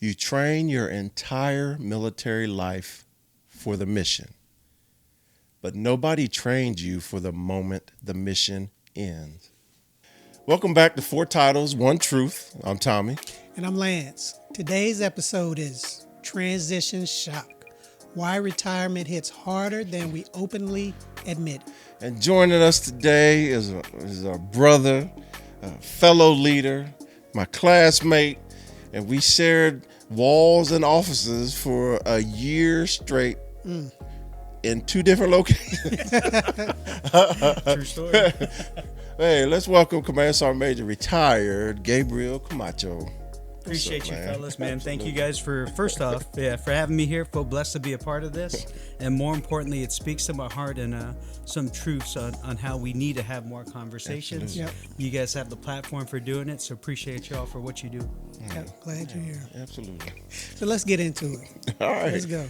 You train your entire military life for the mission, but nobody trained you for the moment the mission ends. Welcome back to Four Titles, One Truth. I'm Tommie. And I'm Lance. Today's episode is Transition Shock. Why retirement hits harder than we openly admit. And joining us today is our brother, a fellow leader, my classmate, and we shared walls and offices for a year straight in two different locations. True story. Hey, let's welcome Command Sergeant Major retired Gabriel Camacho. Appreciate you, man? fellas, man. Thank you guys for for having me here. Feel blessed to be a part of this, and more importantly, it speaks to my heart and some truths on how we need to have more conversations. Yep. You guys have the platform for doing it, so appreciate y'all for what you do. Yep, glad you're here. Absolutely. So let's get into it. All right. Let's go.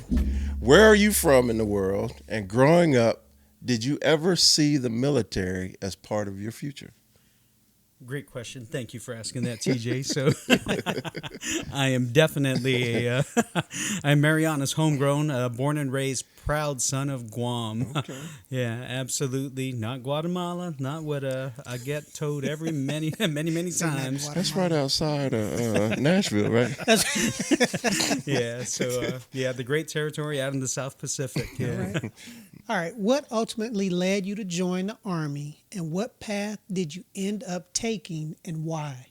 Where are you from in the world? And growing up, did you ever see the military as part of your future? Great question. Thank you for asking that, TJ. So I am definitely I'm Mariana's homegrown, born and raised, proud son of Guam. Okay. Yeah, absolutely. Not Guatemala, not what I get told many times. That's right outside Nashville, right? Yeah, so the great territory out in the South Pacific. Yeah. All right. All right. What ultimately led you to join the Army, and what path did you end up taking, and why?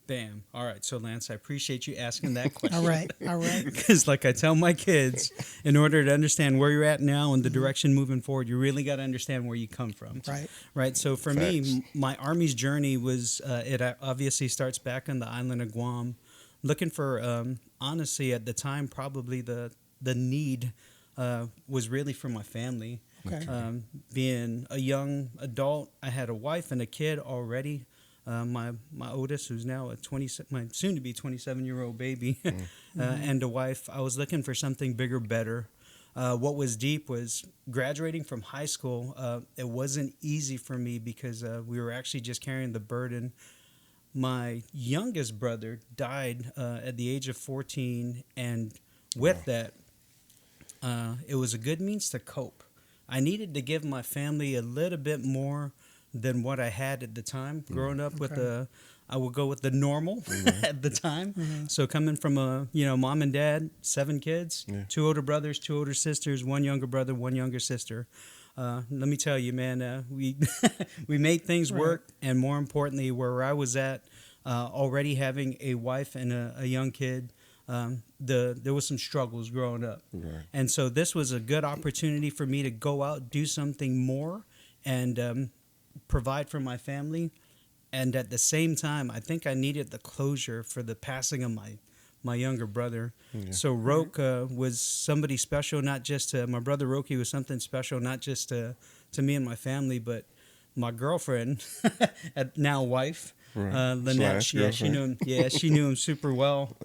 Bam. All right. So, Lance, I appreciate you asking that question. All right. All right. Because, like I tell my kids, in order to understand where you're at now and the direction moving forward, you really got to understand where you come from. Right. Right. So, for Facts. me, my Army's journey was, it obviously starts back on the island of Guam, looking for, honestly, at the time, probably the need was really for my family. Okay. Being a young adult, I had a wife and a kid already. My oldest, who's now my soon-to-be 27-year-old baby, and a wife. I was looking for something bigger, better. What was deep was graduating from high school. It wasn't easy for me because we were actually just carrying the burden. My youngest brother died at the age of 14, and with that, it was a good means to cope. I needed to give my family a little bit more than what I had at the time. Growing up with I would go with the normal at the time. So coming from mom and dad, 7 kids, 2 older brothers, 2 older sisters, 1 younger brother, 1 younger sister. Let me tell you, man, we we made things work, and more importantly, where I was at, already having a wife and a young kid. There was some struggles growing up, and so this was a good opportunity for me to go out, do something more, and provide for my family. And at the same time, I think I needed the closure for the passing of my younger brother. So Roke was somebody special, not just to my brother. Roki was something special, not just to me and my family, but my girlfriend, now wife. Lynette, she knew him. Yeah, she knew him super well,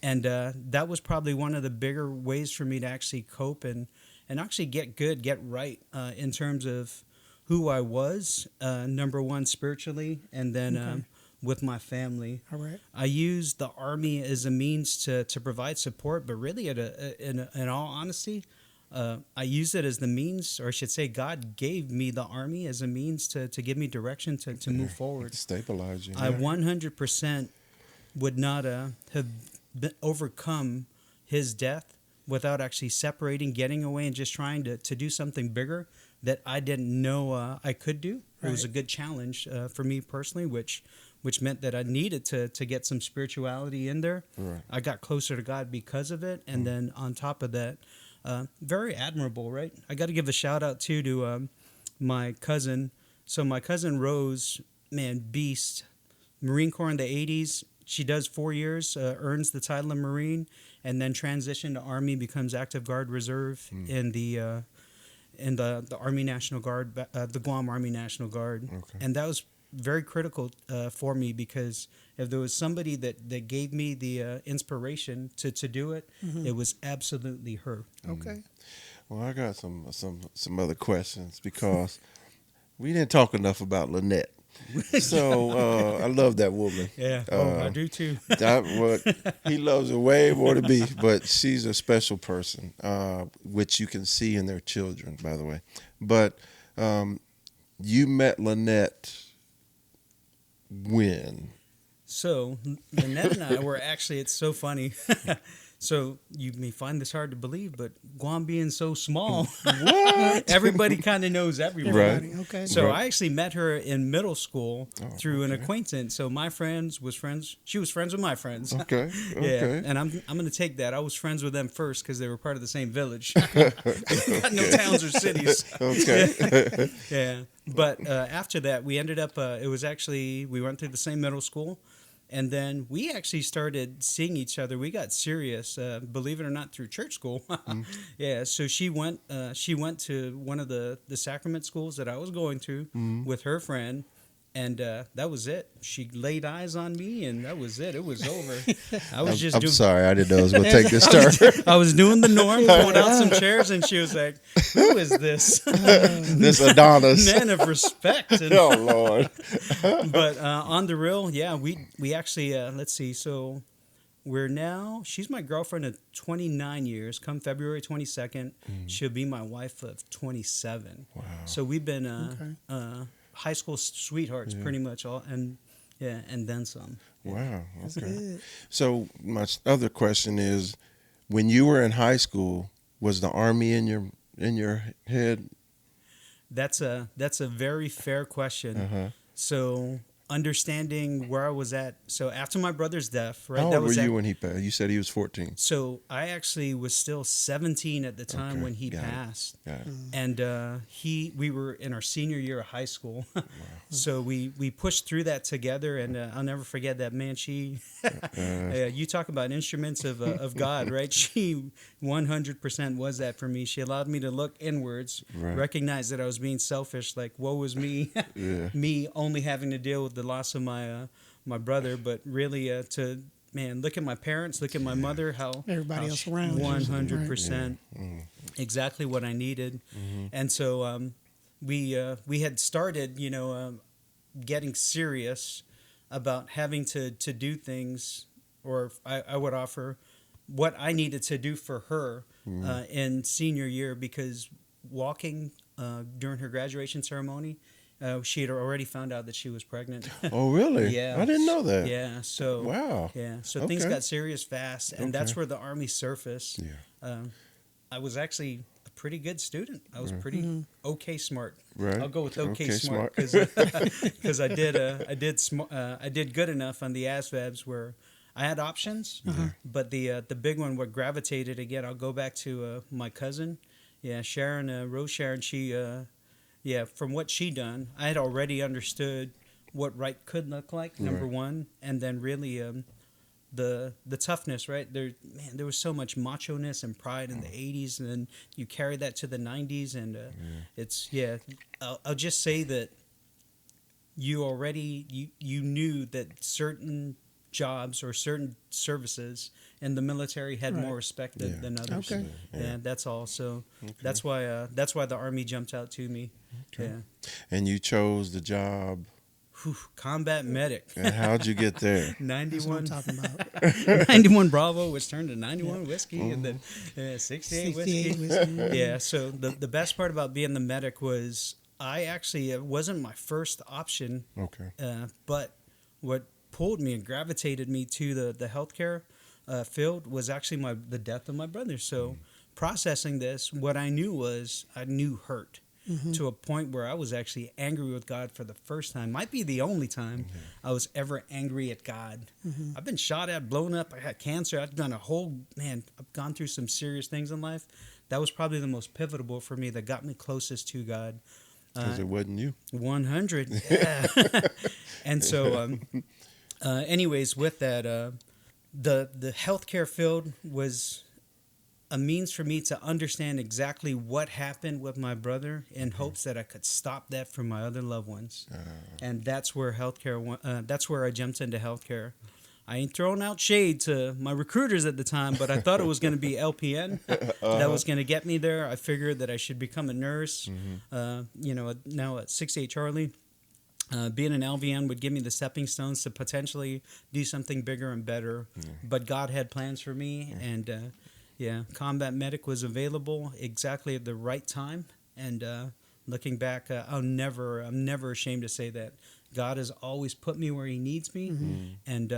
and that was probably one of the bigger ways for me to actually cope and actually get right in terms of who I was. Number one, spiritually, and then with my family. All right. I used the Army as a means to provide support, but really, in all honesty, I used it as the means, or I should say, God gave me the Army as a means to give me direction to move forward. Stabilize you. I 100% would not have overcome his death without actually separating, getting away, and just trying to do something bigger that I didn't know I could do. It was a good challenge for me personally, which meant that I needed to get some spirituality in there. I got closer to God because of it, and then on top of that, very admirable, right? I got to give a shout out too to my cousin. So my cousin Rose, man, beast, Marine Corps in the 80s. She does 4 years, earns the title of Marine, and then transitioned to Army, becomes active Guard Reserve in the Army National Guard, the Guam Army National Guard, and that was very critical for me, because if there was somebody that gave me the inspiration to do it, it was absolutely her. Okay. Well, I got some other questions, because we didn't talk enough about Lynette. So I love that woman. Yeah, I do too. He loves her way more than me, but she's a special person, which you can see in their children, by the way. But you met Lynette when? So Lynette and I were actually, it's so funny. So you may find this hard to believe, but Guam being so small, What? everybody kind of knows everybody. Right. Okay. So Right. I actually met her in middle school through an okay. acquaintance. So my friends was friends. She was friends with my friends. Okay. Yeah, Okay. and I'm going to take that. I was friends with them first because they were part of the same village. They got no towns or cities. Okay. Yeah, but after that, we ended up. It was actually we went through the same middle school, and then we actually started seeing each other. We got serious, believe it or not, through church school. Yeah, so she went to one of the sacrament schools that I was going to with her friend. And that was it. She laid eyes on me, and that was it. It was over. I was just I'm doing. sorry, I didn't know I was going to take this turn. I was doing the norm, pulled out some chairs, and she was like, "Who is this? This Adonis. Man of respect." And, Oh Lord. but on the real, yeah, we actually let's see. So she's my girlfriend of 29 years. Come February 22nd, she'll be my wife of 27. Wow. So we've been high school sweethearts pretty much all, and then some. Wow. That's Okay. good. So my other question is, when you were in high school, was the Army in your head? That's a very fair question. Uh-huh. So understanding where I was at. So after my brother's death, right? How that old were was you when he passed? You said he was 14. So I actually was still 17 at the time Okay, when he got it. passed. Got it. And we were in our senior year of high school. So we pushed through that together, and I'll never forget that, man. She, you talk about instruments of God, right? She 100% was that for me. She allowed me to look inwards, Right. recognize that I was being selfish, like woe was me, Yeah. me only having to deal with the loss of my brother, but really to look at my parents, look at my mother, how Everybody else around you. 100%, exactly what I needed. And so we had started, getting serious about having to do things, or I would offer what I needed to do for her in senior year, because walking during her graduation ceremony, she had already found out that she was pregnant. Oh, really? Yeah. I didn't know that. Yeah. So Wow. yeah. So things Okay. got serious fast, and that's where the Army surfaced. Yeah. I was actually a pretty good student. I was pretty okay smart. Right. I'll go with okay, Okay smart smart. because I did good enough on the ASVABs where I had options, but the big one, what gravitated again, I'll go back to my cousin, Sharon, Rose Sharon. She from what she done, I had already understood what right could look like. Number one, and then really the toughness, right? There was so much macho-ness and pride in the 80s, and then you carry that to the 90s, and it's I'll just say that you already you knew that certain jobs or certain services in the military had more respect than others. Okay. Yeah, that's all. So that's why the Army jumped out to me. Okay. Yeah. And you chose the job. Whew, combat medic. And how'd you get there? That's what I'm 91, talking about. 91 Bravo, which turned to 91 whiskey, and then 68 whiskey. 68 whiskey. Yeah, so the best part about being the medic was it wasn't my first option, Okay. but what pulled me and gravitated me to the healthcare field was actually the death of my brother. So processing this, what I knew was I knew hurt. To a point where I was actually angry with God for the first time. Might be the only time I was ever angry at God. I've been shot at, blown up, I had cancer, I've gone through some serious things in life. That was probably the most pivotal for me, that got me closest to God. Because it wasn't you. 100, yeah. And so, anyways, with that, the healthcare field was a means for me to understand exactly what happened with my brother, in hopes that I could stop that from my other loved ones. And that's where that's where I jumped into healthcare. I ain't throwing out shade to my recruiters at the time, but I thought it was going to be LPN that was going to get me there. I figured that I should become a nurse. Now at 68 Charlie, being an LVN would give me the stepping stones to potentially do something bigger and better. But God had plans for me, and combat medic was available exactly at the right time. And looking back, I'm never ashamed to say that God has always put me where He needs me, and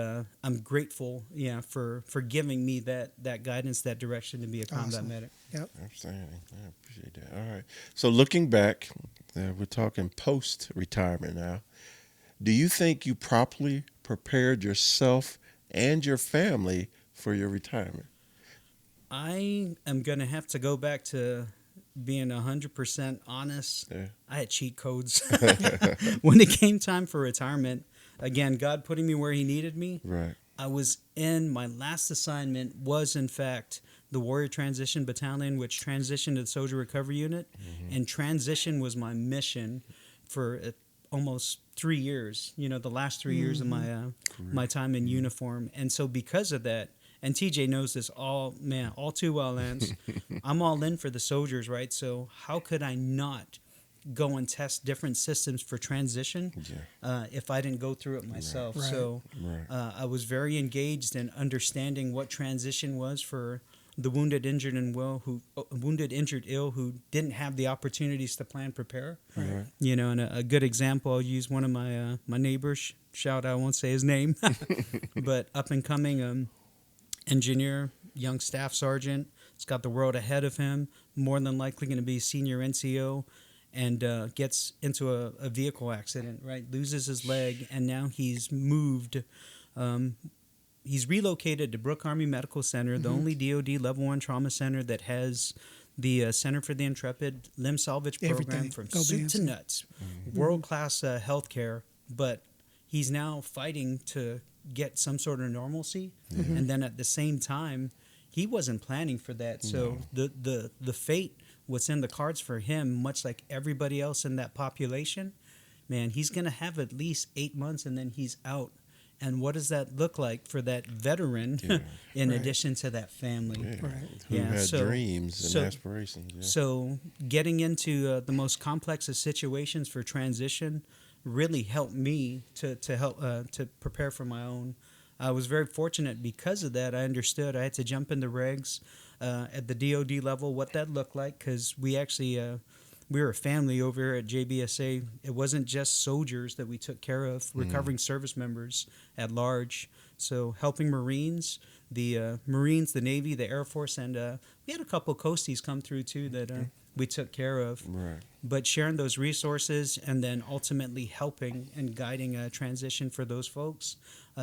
I'm grateful, for giving me that guidance, that direction to be a combat medic. Yep. Outstanding. I appreciate that. All right. So looking back, we're talking post-retirement now. Do you think you properly prepared yourself and your family for your retirement? I am going to have to go back to being 100% honest. Yeah. I had cheat codes. When it came time for retirement, again, God putting me where He needed me. Right. I was in, my last assignment was, in fact, the Warrior Transition Battalion, which transitioned to the Soldier Recovery Unit. And transition was my mission for almost 3 years, the last 3 years of my time in uniform. And so because of that, and TJ knows this all too well, Lance, I'm all in for the soldiers, right? So how could I not go and test different systems for transition if I didn't go through it myself? Right. So I was very engaged in understanding what transition was for the wounded, injured, injured, ill who didn't have the opportunities to plan, prepare. Right. And a good example, I'll use one of my neighbors. Shout out, I won't say his name, but up and coming engineer, young staff sergeant. He's got the world ahead of him. More than likely going to be senior NCO, and gets into a vehicle accident. Right, loses his leg, and now he's moved. He's relocated to Brooke Army Medical Center, the only DoD Level 1 trauma center that has the Center for the Intrepid limb salvage program. Everything. From Go soup Bears. to nuts. World-class health care, but he's now fighting to get some sort of normalcy. And then at the same time, he wasn't planning for that. So the fate, what's in the cards for him, much like everybody else in that population, man, he's going to have at least 8 months and then he's out. And what does that look like for that veteran in addition to that family? Who had dreams and aspirations. So getting into the most complex of situations for transition really helped me to help to prepare for my own. I was very fortunate because of that. I understood I had to jump into regs at the DoD level, what that looked like, because we actually we were a family over here at JBSA. It wasn't just soldiers that we took care of, recovering service members at large. So helping Marines, the Navy, the Air Force, and we had a couple of coasties come through too that we took care of. Right. But sharing those resources and then ultimately helping and guiding a transition for those folks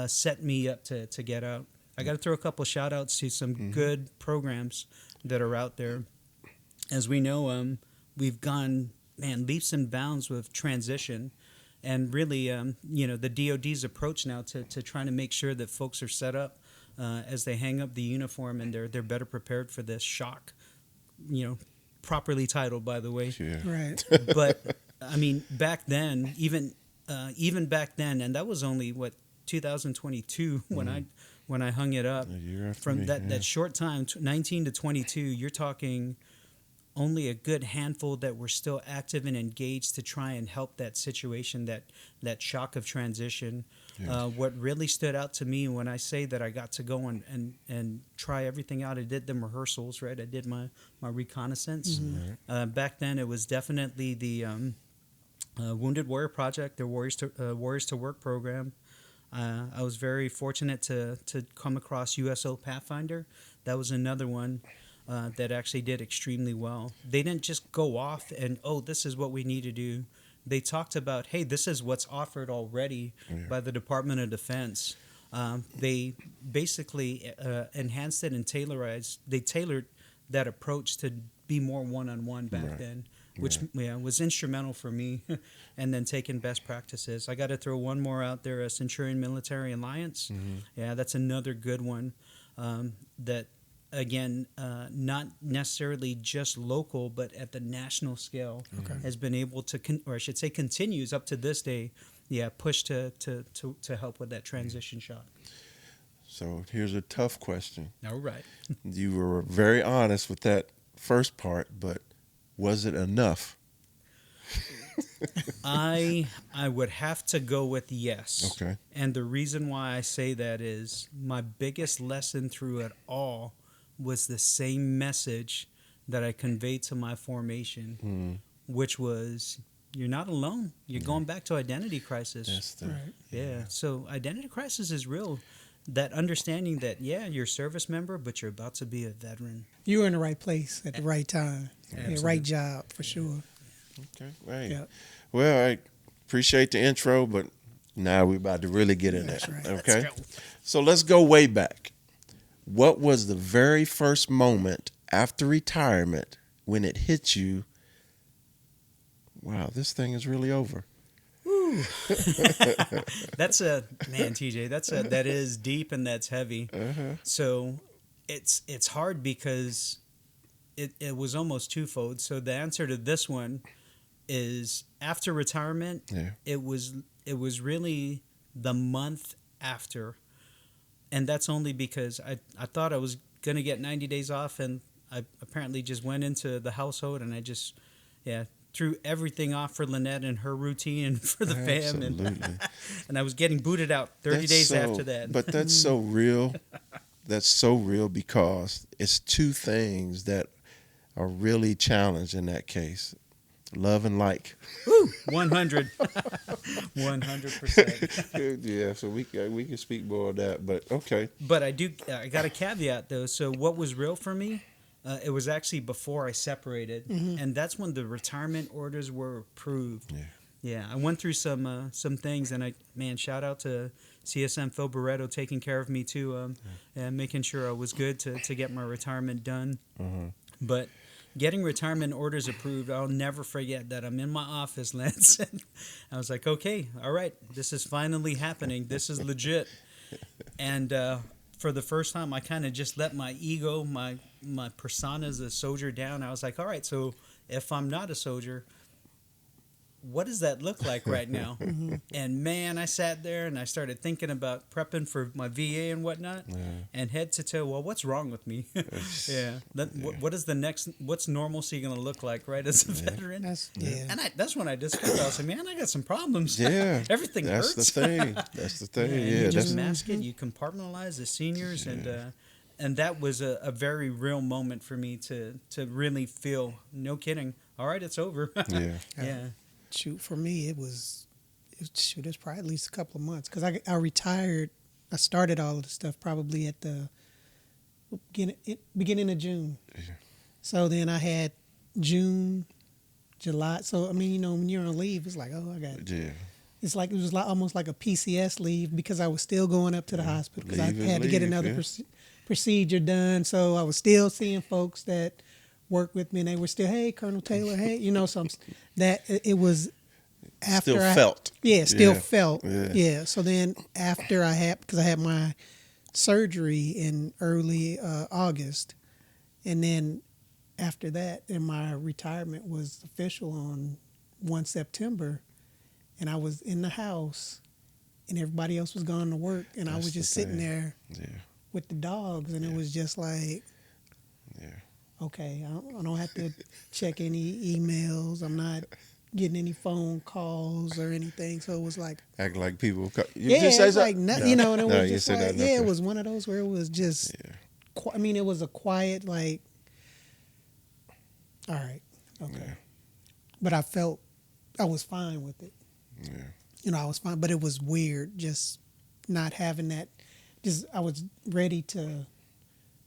set me up to get out. I got to throw a couple of shout outs to some good programs that are out there. As we know, we've gone, leaps and bounds with transition, and really, the DoD's approach now to trying to make sure that folks are set up as they hang up the uniform and they're better prepared for this shock, properly titled, by the way. Yeah. Right. But I mean, back then, even back then, and that was only 2022 when I hung it up. A year after From me, that short time, 19 to 22, you're talking only a good handful that were still active and engaged to try and help that situation, that shock of transition. Yeah. What really stood out to me when I say that I got to go and try everything out, I did the rehearsals, right? I did my reconnaissance. Back then, it was definitely the Wounded Warrior Project, the Warriors to Work program. I was very fortunate to come across USO Pathfinder. That was another one that actually did extremely well. They didn't just go off and, this is what we need to do. They talked about, hey, this is what's offered already by the Department of Defense. They basically enhanced it and tailored that approach to be more one-on-one back then, which was instrumental for me. And then taking best practices. I got to throw one more out there, Centurion Military Alliance. Yeah, that's another good one that, again, not necessarily just local, but at the national scale, has been able to, or I should say continues up to this day, push to help with that transition shock. So here's a tough question. All right. You were very honest with that first part, but was it enough? I would have to go with yes. Okay. And the reason why I say that is my biggest lesson through it all was the same message that I conveyed to my formation, which was you're not alone. You're going back to identity crisis. That's the, Right. Yeah. So identity crisis is real. That understanding that, yeah, you're a service member, but you're about to be a veteran. You were in the right place at the right time. Yeah, Absolutely. right job for sure. Okay. Right. Yeah. Well, I appreciate the intro, but now we're about to really get in That's it. right. Okay. Let's go. So let's go way back. What was the very first moment after retirement when it hit you? Wow, this thing is really over. That's a man, TJ. That is deep and that's heavy. So it's hard because it was almost twofold. So the answer to this one is after retirement. Yeah. It was really the month after, and that's only because I thought I was gonna get 90 days off, and I apparently just went into the household and I just threw everything off for Lynette and her routine and for the fam, and I was getting booted out 30 days after that. But that's so real. That's so real because it's two things that are really challenged in that case. Love and like. 100. 100%. Yeah, so we can speak more on that, but okay. But I got a caveat though. So what was real for me, it was actually before I separated, and that's when the retirement orders were approved. Yeah, I went through some things, and shout out to CSM Phil Barreto taking care of me too, and making sure I was good to get my retirement done. But getting retirement orders approved, I'll never forget that. I'm in my office, Lance, and I was like, okay, all right, this is finally happening. This is legit. And for the first time, I kind of just let my ego, my persona as a soldier down. I was like, all right, so if I'm not a soldier, what does that look like right now? And man, I sat there and I started thinking about prepping for my VA and whatnot, and head to toe, well, what's wrong with me? What is the next? What's normalcy going to look like, right, as a veteran? And that's when I discovered. I was like, man, I got some problems. Yeah, everything that's hurts. the thing. That's the thing. And Yeah, you just that's mask it. You compartmentalize the seniors, and that was a very real moment for me to really feel. No kidding. All right, it's over. Yeah. Shoot, for me, it was probably at least a couple of months because I retired. I started all of the stuff probably at the beginning of June. So then I had June, July. So, I mean, when you're on leave, it's like, oh, I got It's like it was almost like a PCS leave because I was still going up to the hospital because I had to get another procedure done. So I was still seeing folks that worked with me, and they were still, hey, Colonel Taylor, hey, so that it was after still felt. Yeah, still felt. Yeah. So then after because I had my surgery in early August, and then after that, and my retirement was official on 1 September, and I was in the house, and everybody else was gone to work, and I was just sitting there with the dogs, and it was just like, okay, I don't have to check any emails. I'm not getting any phone calls or anything. So it was like act like people. Just say like nothing, and it was just like it was one of those where it was just. I mean, it was a quiet like. All right, okay, but I felt I was fine with it. I was fine, but it was weird just not having that. Just I was ready to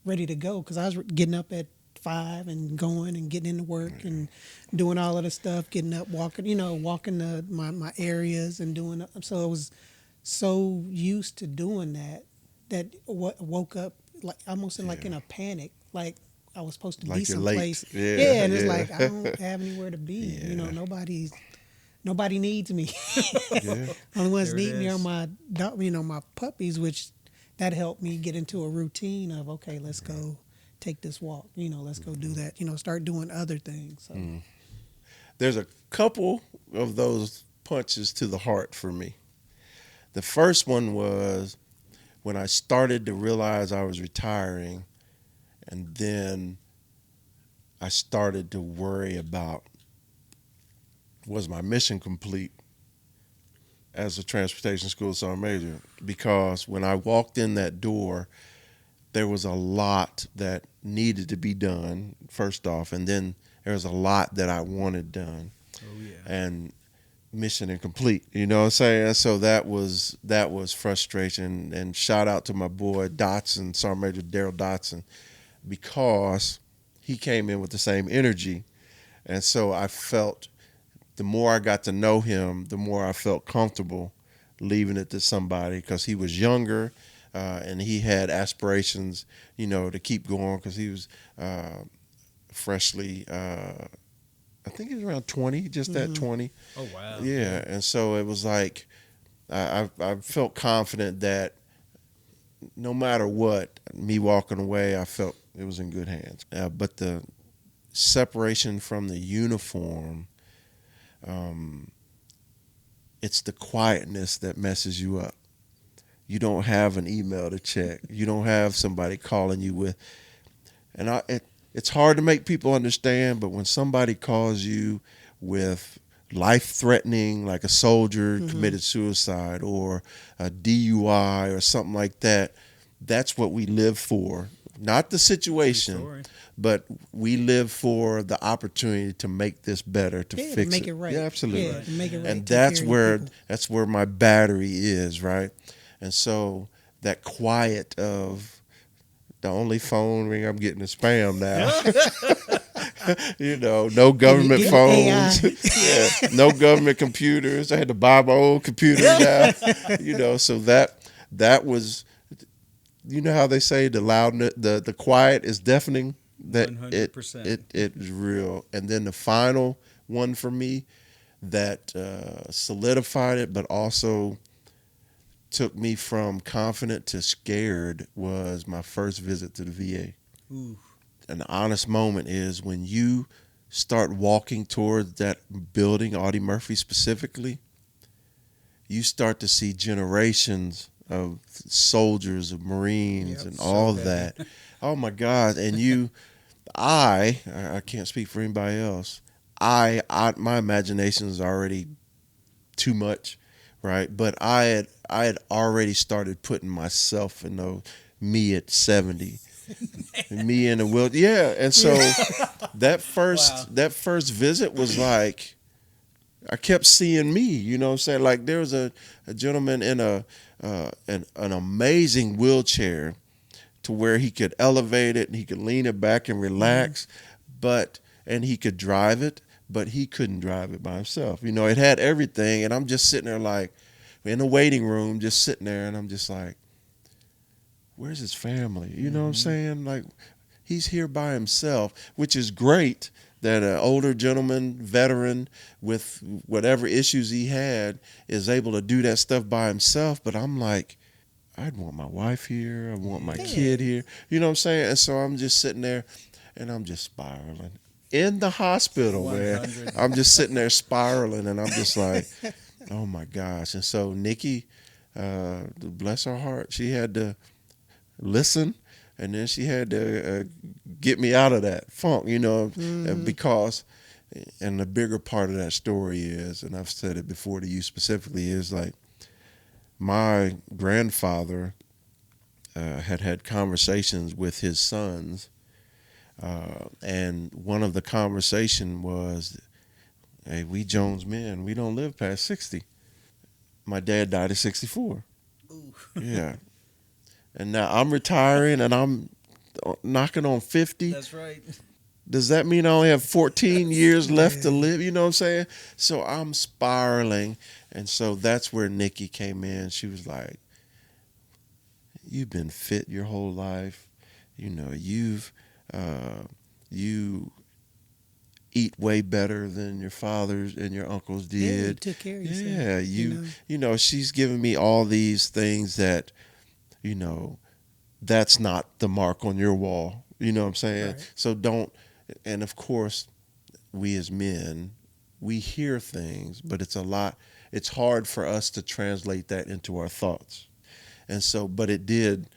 go because I was getting up at 5 and going and getting into work and doing all of the stuff, getting up, walking my areas and doing. So I was so used to doing that woke up like almost in a panic, like I was supposed to be someplace. And it's like I don't have anywhere to be. Nobody needs me. Only ones need me are my my puppies, which that helped me get into a routine of okay, let's go take this walk, let's go do that, start doing other things. So. There's a couple of those punches to the heart for me. The first one was when I started to realize I was retiring, and then I started to worry about was my mission complete as a transportation school sergeant major? Because when I walked in that door, there was a lot that needed to be done, first off, and then there was a lot that I wanted done. Oh yeah. And mission incomplete, you know what I'm saying? So that was frustration. And shout out to my boy Dotson, Sergeant Major Daryl Dotson, because he came in with the same energy. And so I felt, the more I got to know him, the more I felt comfortable leaving it to somebody, because he was younger and he had aspirations, you know, to keep going, because he was freshly, I think he was around 20, just at 20. Oh wow. Yeah, and so it was like I felt confident that no matter what, me walking away, I felt it was in good hands. But the separation from the uniform, it's the quietness that messes you up. You don't have an email to check. You don't have somebody calling you with, and it's hard to make people understand, but when somebody calls you with life-threatening, like a soldier committed suicide or a DUI or something like that, that's what we live for. Not the situation, but we live for the opportunity to make this better, to fix to make it right. Yeah, absolutely. Yeah, to make it right. And Take care of that's where my battery is, right? And so that quiet of the only phone ring I'm getting is spam now. You know, no government phones. Yeah, no government computers. I had to buy my own computer now. You know, so that was, you know how they say the loudness, the quiet is deafening. That 100%. It was real. And then the final one for me that solidified it, but also took me from confident to scared, was my first visit to the VA. Ooh. An honest moment is when you start walking towards that building, Audie Murphy specifically, you start to see generations of soldiers, of Marines, and all that. Oh my God. And I can't speak for anybody else. My imagination is already too much, right? But I had already started putting myself in me at 70, me in the wheelchair. Yeah, and so that first visit was like, I kept seeing me. You know what I'm saying? Like there was a gentleman in an amazing wheelchair, to where he could elevate it and he could lean it back and relax, and he could drive it, but he couldn't drive it by himself. You know, it had everything, and I'm just sitting there like, in the waiting room, just sitting there, and I'm just like, where's his family? You know what I'm saying? Like, he's here by himself, which is great that an older gentleman, veteran, with whatever issues he had, is able to do that stuff by himself. But I'm like, I'd want my wife here. I want my kid here. You know what I'm saying? And so I'm just sitting there, and I'm just spiraling. In the hospital, 100. Man. I'm just sitting there spiraling, and I'm just like, oh my gosh. And so Nikki, bless her heart, she had to listen, and then she had to get me out of that funk, you know, because, and the bigger part of that story is, and I've said it before to you specifically, is like, my grandfather had conversations with his sons, and one of the conversation was, hey, we Jones men, we don't live past 60. My dad died at 64. Ooh. Yeah. And now I'm retiring and I'm knocking on 50. That's right. Does that mean I only have 14 years left to live? You know what I'm saying? So I'm spiraling. And so that's where Nikki came in. She was like, you've been fit your whole life. You know, you eat way better than your fathers and your uncles did. Yeah, you took care of yourself. Yeah, you know, she's giving me all these things that, you know, that's not the mark on your wall. You know what I'm saying? Right. So don't, and of course, we as men, we hear things, but it's hard for us to translate that into our thoughts. And so, but it did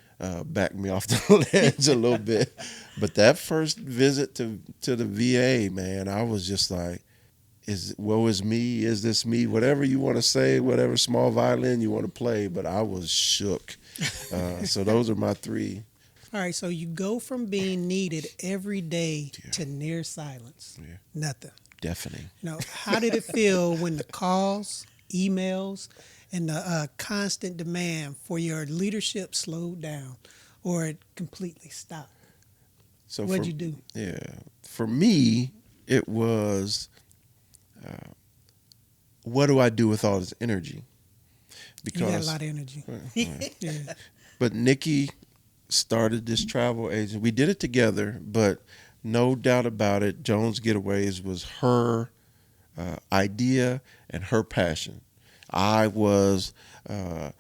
back me off the ledge a little bit. But that first visit to the VA, man, I was just like, woe is me, is this me, whatever you want to say, whatever small violin you want to play, but I was shook. So those are my three. All right, so you go from being needed every day to near silence. Yeah. Nothing. Deafening. How did it feel when the calls, emails, and the constant demand for your leadership slowed down or it completely stopped? So what'd you do? Yeah, for me, it was, what do I do with all this energy? Because you got a lot of energy. Yeah. But Nikki started this travel agent. We did it together, but no doubt about it, Jones Getaways was her idea and her passion. I was the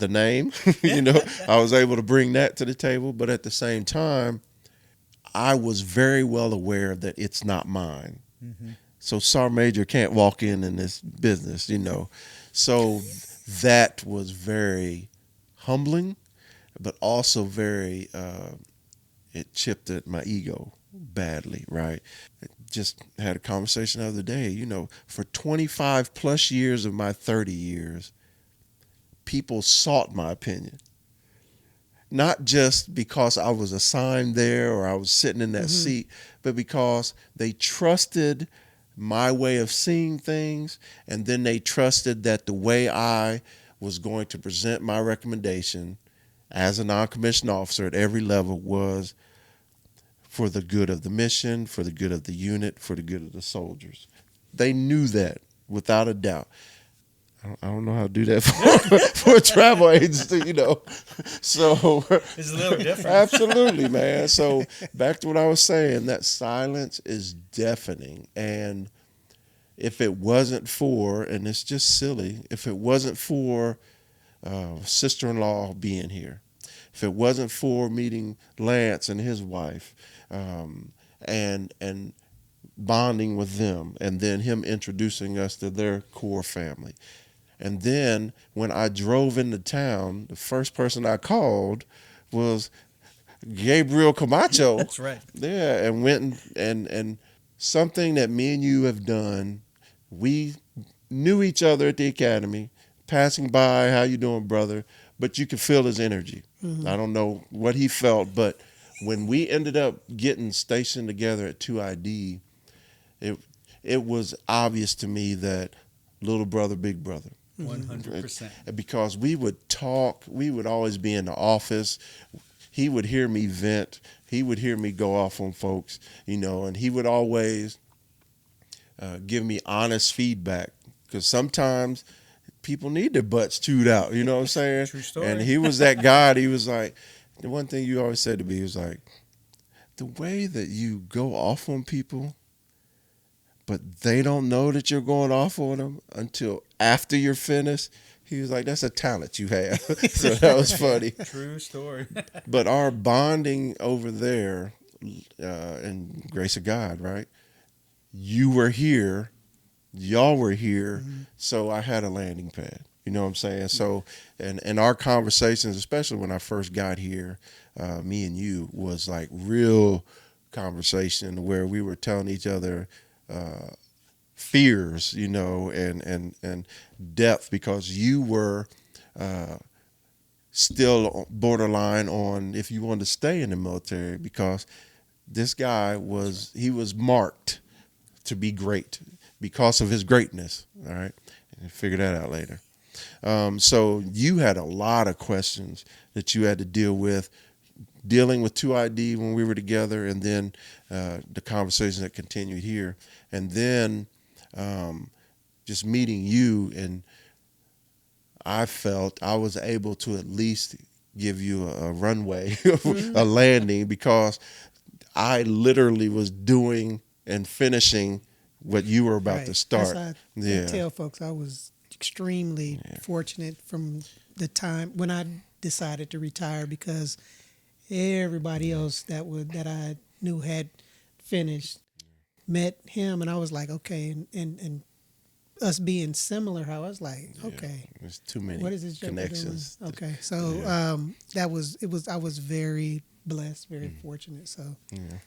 name, I was able to bring that to the table, but at the same time, I was very well aware that it's not mine. Mm-hmm. So Sar Major can't walk in this business, So that was very humbling, but also very, it chipped at my ego badly, right? I just had a conversation the other day, for 25 plus years of my 30 years, people sought my opinion. Not just because I was assigned there or I was sitting in that seat, but because they trusted my way of seeing things, and then they trusted that the way I was going to present my recommendation as a non-commissioned officer at every level was for the good of the mission, for the good of the unit, for the good of the soldiers. They knew that without a doubt. I don't know how to do that for a travel agency, So it's a little different. Absolutely, man. So back to what I was saying, that silence is deafening. And if it wasn't for, and it's just silly, if it wasn't for sister-in-law being here, if it wasn't for meeting Lance and his wife, and bonding with them, and then him introducing us to their core family. And then when I drove into town, the first person I called was Gabriel Camacho. That's right. Yeah, and went and something that me and you have done. We knew each other at the academy, passing by, how you doing, brother? But you could feel his energy. Mm-hmm. I don't know what he felt, but when we ended up getting stationed together at 2ID, it was obvious to me that little brother, big brother. 100%. Because we would talk, we would always be in the office. He would hear me vent. He would hear me go off on folks, and he would always give me honest feedback, because sometimes people need their butts chewed out, you know what I'm saying? True story. And he was that guy. He was like, the one thing you always said to me, he was like, the way that you go off on people, but they don't know that you're going off on them until after you're finished. He was like, that's a talent you have. So that was funny. True story. But our bonding over there, and grace of God, right? You were here, y'all were here, so I had a landing pad. You know what I'm saying? So, and our conversations, especially when I first got here, me and you, was like real conversation where we were telling each other fears, and depth, because you were still borderline on if you wanted to stay in the military, because this guy was marked to be great because of his greatness. All right. And figure that out later. So you had a lot of questions that you had to deal with, dealing with 2ID when we were together, and then the conversation that continued here. And then just meeting you, and I felt I was able to at least give you a runway, a landing, because I literally was doing and finishing what you were about to start. I tell folks I was extremely fortunate from the time when I decided to retire, because everybody else that I knew had finished met him, and I was like, okay, and us being similar, how I was like, okay, there's too many what is this connections. Okay, so I was very blessed, very fortunate. So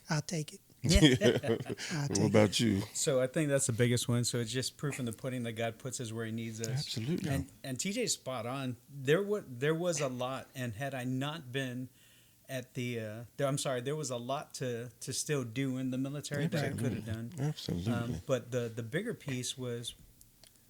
I'll take it. What about you? So I think that's the biggest one. So it's just proof in the pudding that God puts us where He needs us. Absolutely. And TJ's spot on. There was a lot, and had I not been at there was a lot to still do in the military that I could have done. Absolutely. But the bigger piece was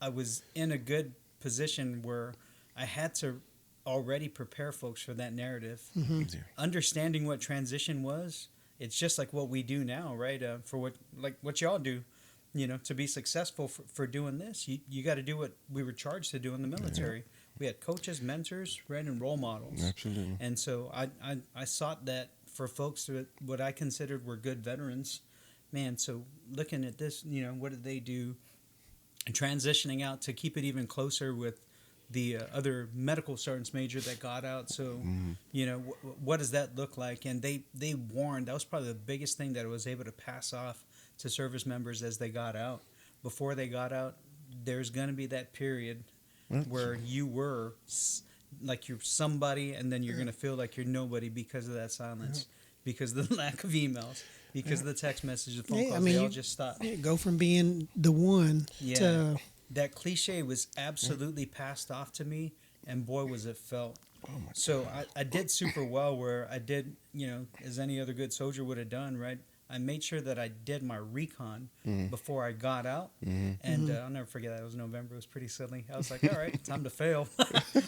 I was in a good position where I had to already prepare folks for that narrative. Mm-hmm. Yeah. Understanding what transition was, it's just like what we do now, right? For what y'all do, to be successful for doing this, you got to do what we were charged to do in the military. Yeah. We had coaches, mentors, right, and role models. Absolutely. And so I sought that for folks that what I considered were good veterans. Man, so looking at this, what did they do? Transitioning out to keep it even closer with the other medical sergeants major that got out. So, what does that look like? And they warned, that was probably the biggest thing that I was able to pass off to service members as they got out. Before they got out, there's going to be that period where you were like you're somebody, and then you're going to feel like you're nobody because of that silence, because of the lack of emails, because of the text messages, the phone calls, they all just stop. Go from being the one to... That cliche was absolutely passed off to me, and boy, was it felt. So I did super well where I did, as any other good soldier would have done, right? I made sure that I did my recon before I got out. And I'll never forget that. It was November. It was pretty silly. I was like, all right, time to fail.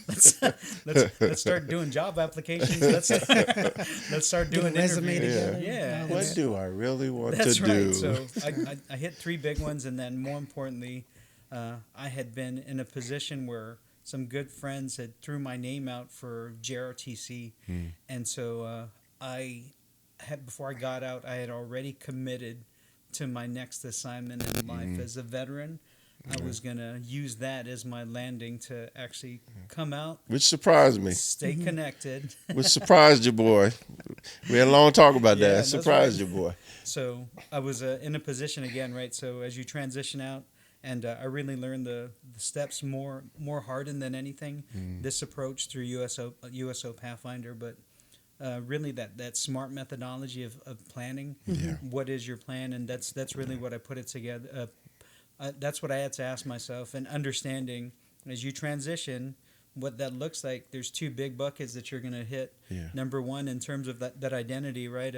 let's start doing job applications. Let's start doing resume together. Yeah. What do I really want to That's do? right. So I hit 3 big ones, and then more importantly, I had been in a position where some good friends had threw my name out for JRTC. And so before I got out, I had already committed to my next assignment in life as a veteran. I was going to use that as my landing to actually come out. Which surprised me. Stay connected. Which surprised you, boy. We had a long talk about that. Surprised right. you, boy. So I was in a position again, right? So as you transition out, and I really learned the steps more hardened than anything. This approach through USO Pathfinder, but really that smart methodology of planning. What is your plan? And that's really what I put it together. That's what I had to ask myself, and understanding as you transition what that looks like. There's 2 big buckets that you're going to hit. Number one, in terms of that identity, right?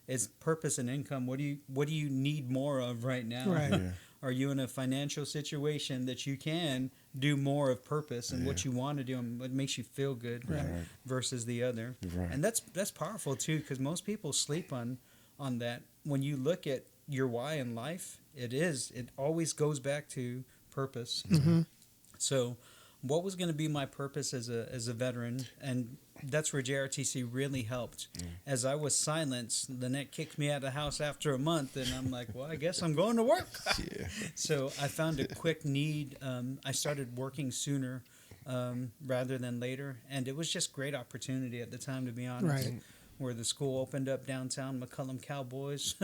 Is purpose and income. What do you need more of right now? Right. Are you in a financial situation that you can do more of purpose and what you want to do and what makes you feel good versus the other? Right. And that's powerful too, because most people sleep on that. When you look at your why in life, it always goes back to purpose. So what was going to be my purpose as a veteran? And that's where JRTC really helped. As I was silenced, Lynette kicked me out of the house after a month, and I'm like, well, I guess I'm going to work. So I found a quick need. I started working sooner rather than later, and it was just great opportunity at the time, to be honest. Right. Where the school opened up downtown, McCullum Cowboys,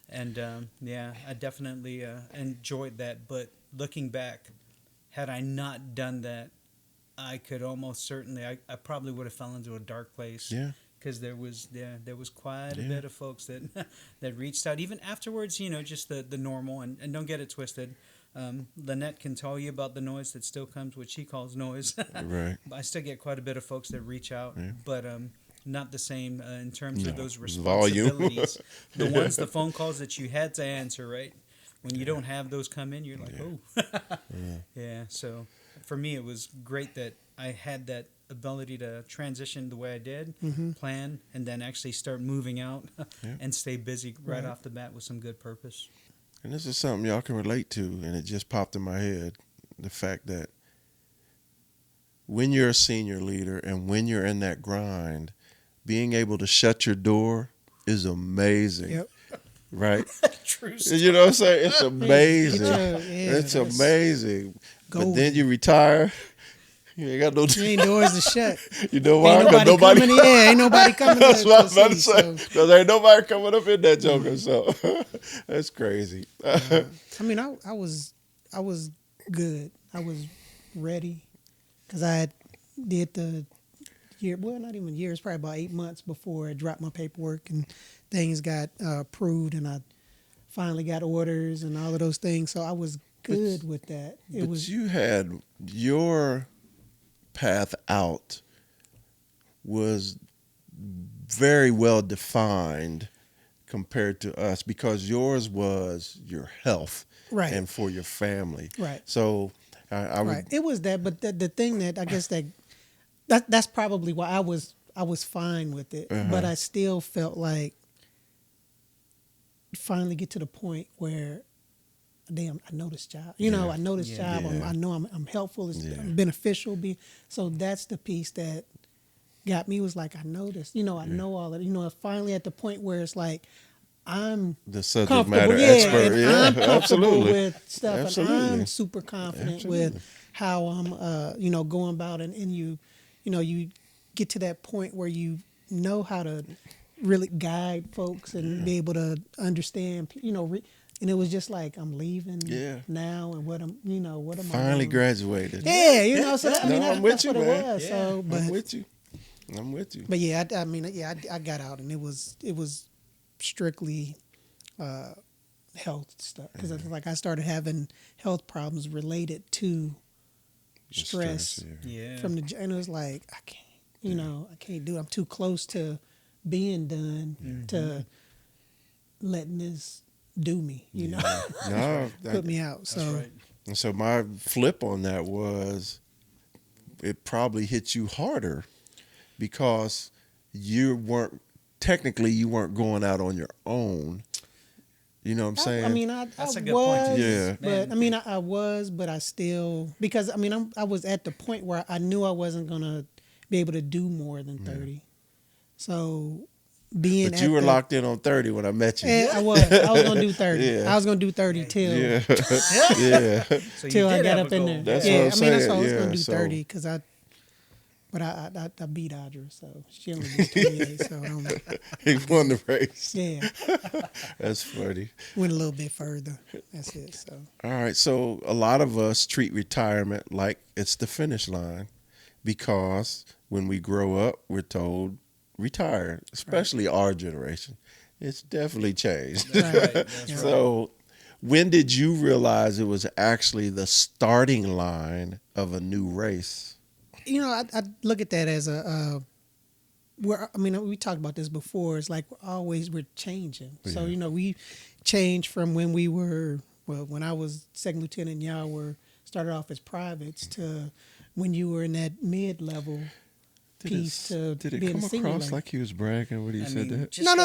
and I definitely enjoyed that. But looking back, had I not done that, I could almost certainly, I probably would have fell into a dark place. Because there was quite a bit of folks that reached out. Even afterwards, just the normal, and don't get it twisted. Lynette can tell you about the noise that still comes, what she calls noise. Right. I still get quite a bit of folks that reach out, but not the same in terms of those volume. responsibilities. The phone calls that you had to answer, right? When you don't have those come in, you're like, oh. So for me, it was great that I had that ability to transition the way I did, plan, and then actually start moving out and stay busy right off the bat with some good purpose. And this is something y'all can relate to, and it just popped in my head. The fact that when you're a senior leader and when you're in that grind, being able to shut your door is amazing. Right? True story. You know what I'm saying? It's amazing. It's amazing. But then you retire. You ain't got no. You ain't doors to shut. You know why? Ain't nobody coming. Ain't nobody coming. That's what I was about to say. Because ain't nobody coming up in that joker. So that's crazy. I mean, I was good. I was ready because I did the year. Well, not even years. Probably about 8 months before I dropped my paperwork and things got approved, and I finally got orders and all of those things. So I was good with that. But you had your path out was very well defined compared to us because yours was your health right and for your family. right So I would, right. It was that, but the thing that I guess that's probably why I was fine with it, but I still felt like finally get to the point where, damn, I know this job. You know, I know this job. I know I'm helpful. It's beneficial. So that's the piece that got me, was like, I know this. You know, I know all of it. You know, finally at the point where it's like, I'm the subject comfortable. matter Yeah, expert. and Yeah, I'm comfortable absolutely. with stuff. Absolutely. And I'm super confident with how I'm, you know, going about it. And you know, you get to that point where you know how to really guide folks and be able to understand, you know, and it was just like, I'm leaving now, and what am I Finally doing? graduated. Yeah, you know, so I mean, I'm that's with you, what man. it was. So, but, I'm with you. I'm with you. But yeah, I mean, yeah, I got out, and it was strictly health stuff, because like I started having health problems related to stress from and it was like, I can't, you know, I can't do it. I'm too close to being done to letting this do me, you know. No, Put me out. So right. And so my flip on that was, it probably hit you harder because you weren't going out on your own. You know what I'm saying? I mean, That's I a good was, point, too. Yeah. but I mean, I was, but I still, because I mean, I was at the point where I knew I wasn't gonna be able to do more than 30. So being, but you were locked in on 30 when I met you. I was gonna do 30. Yeah. I was gonna do 30 till Yeah. Yeah. So you till I did got have up a in goal. there. That's Yeah, what I'm I mean, that's saying. why I was gonna Yeah, do so- 30, because I beat Audra, so she only did 28. So I don't know. He won the race. Yeah, That's funny. went a little bit further. That's it. So All right. So a lot of us treat retirement like it's the finish line because when we grow up, we're told retire, especially our generation. It's definitely changed. right. That's right. So when did you realize it was actually the starting line of a new race? You know, I look at that as I mean, we talked about this before. It's like we're changing. So, you know, we changed from when we were, when I was second lieutenant and y'all started off as privates, to when you were in that mid-level piece to Did it being come a senior across level. like he was bragging when he said that? No. I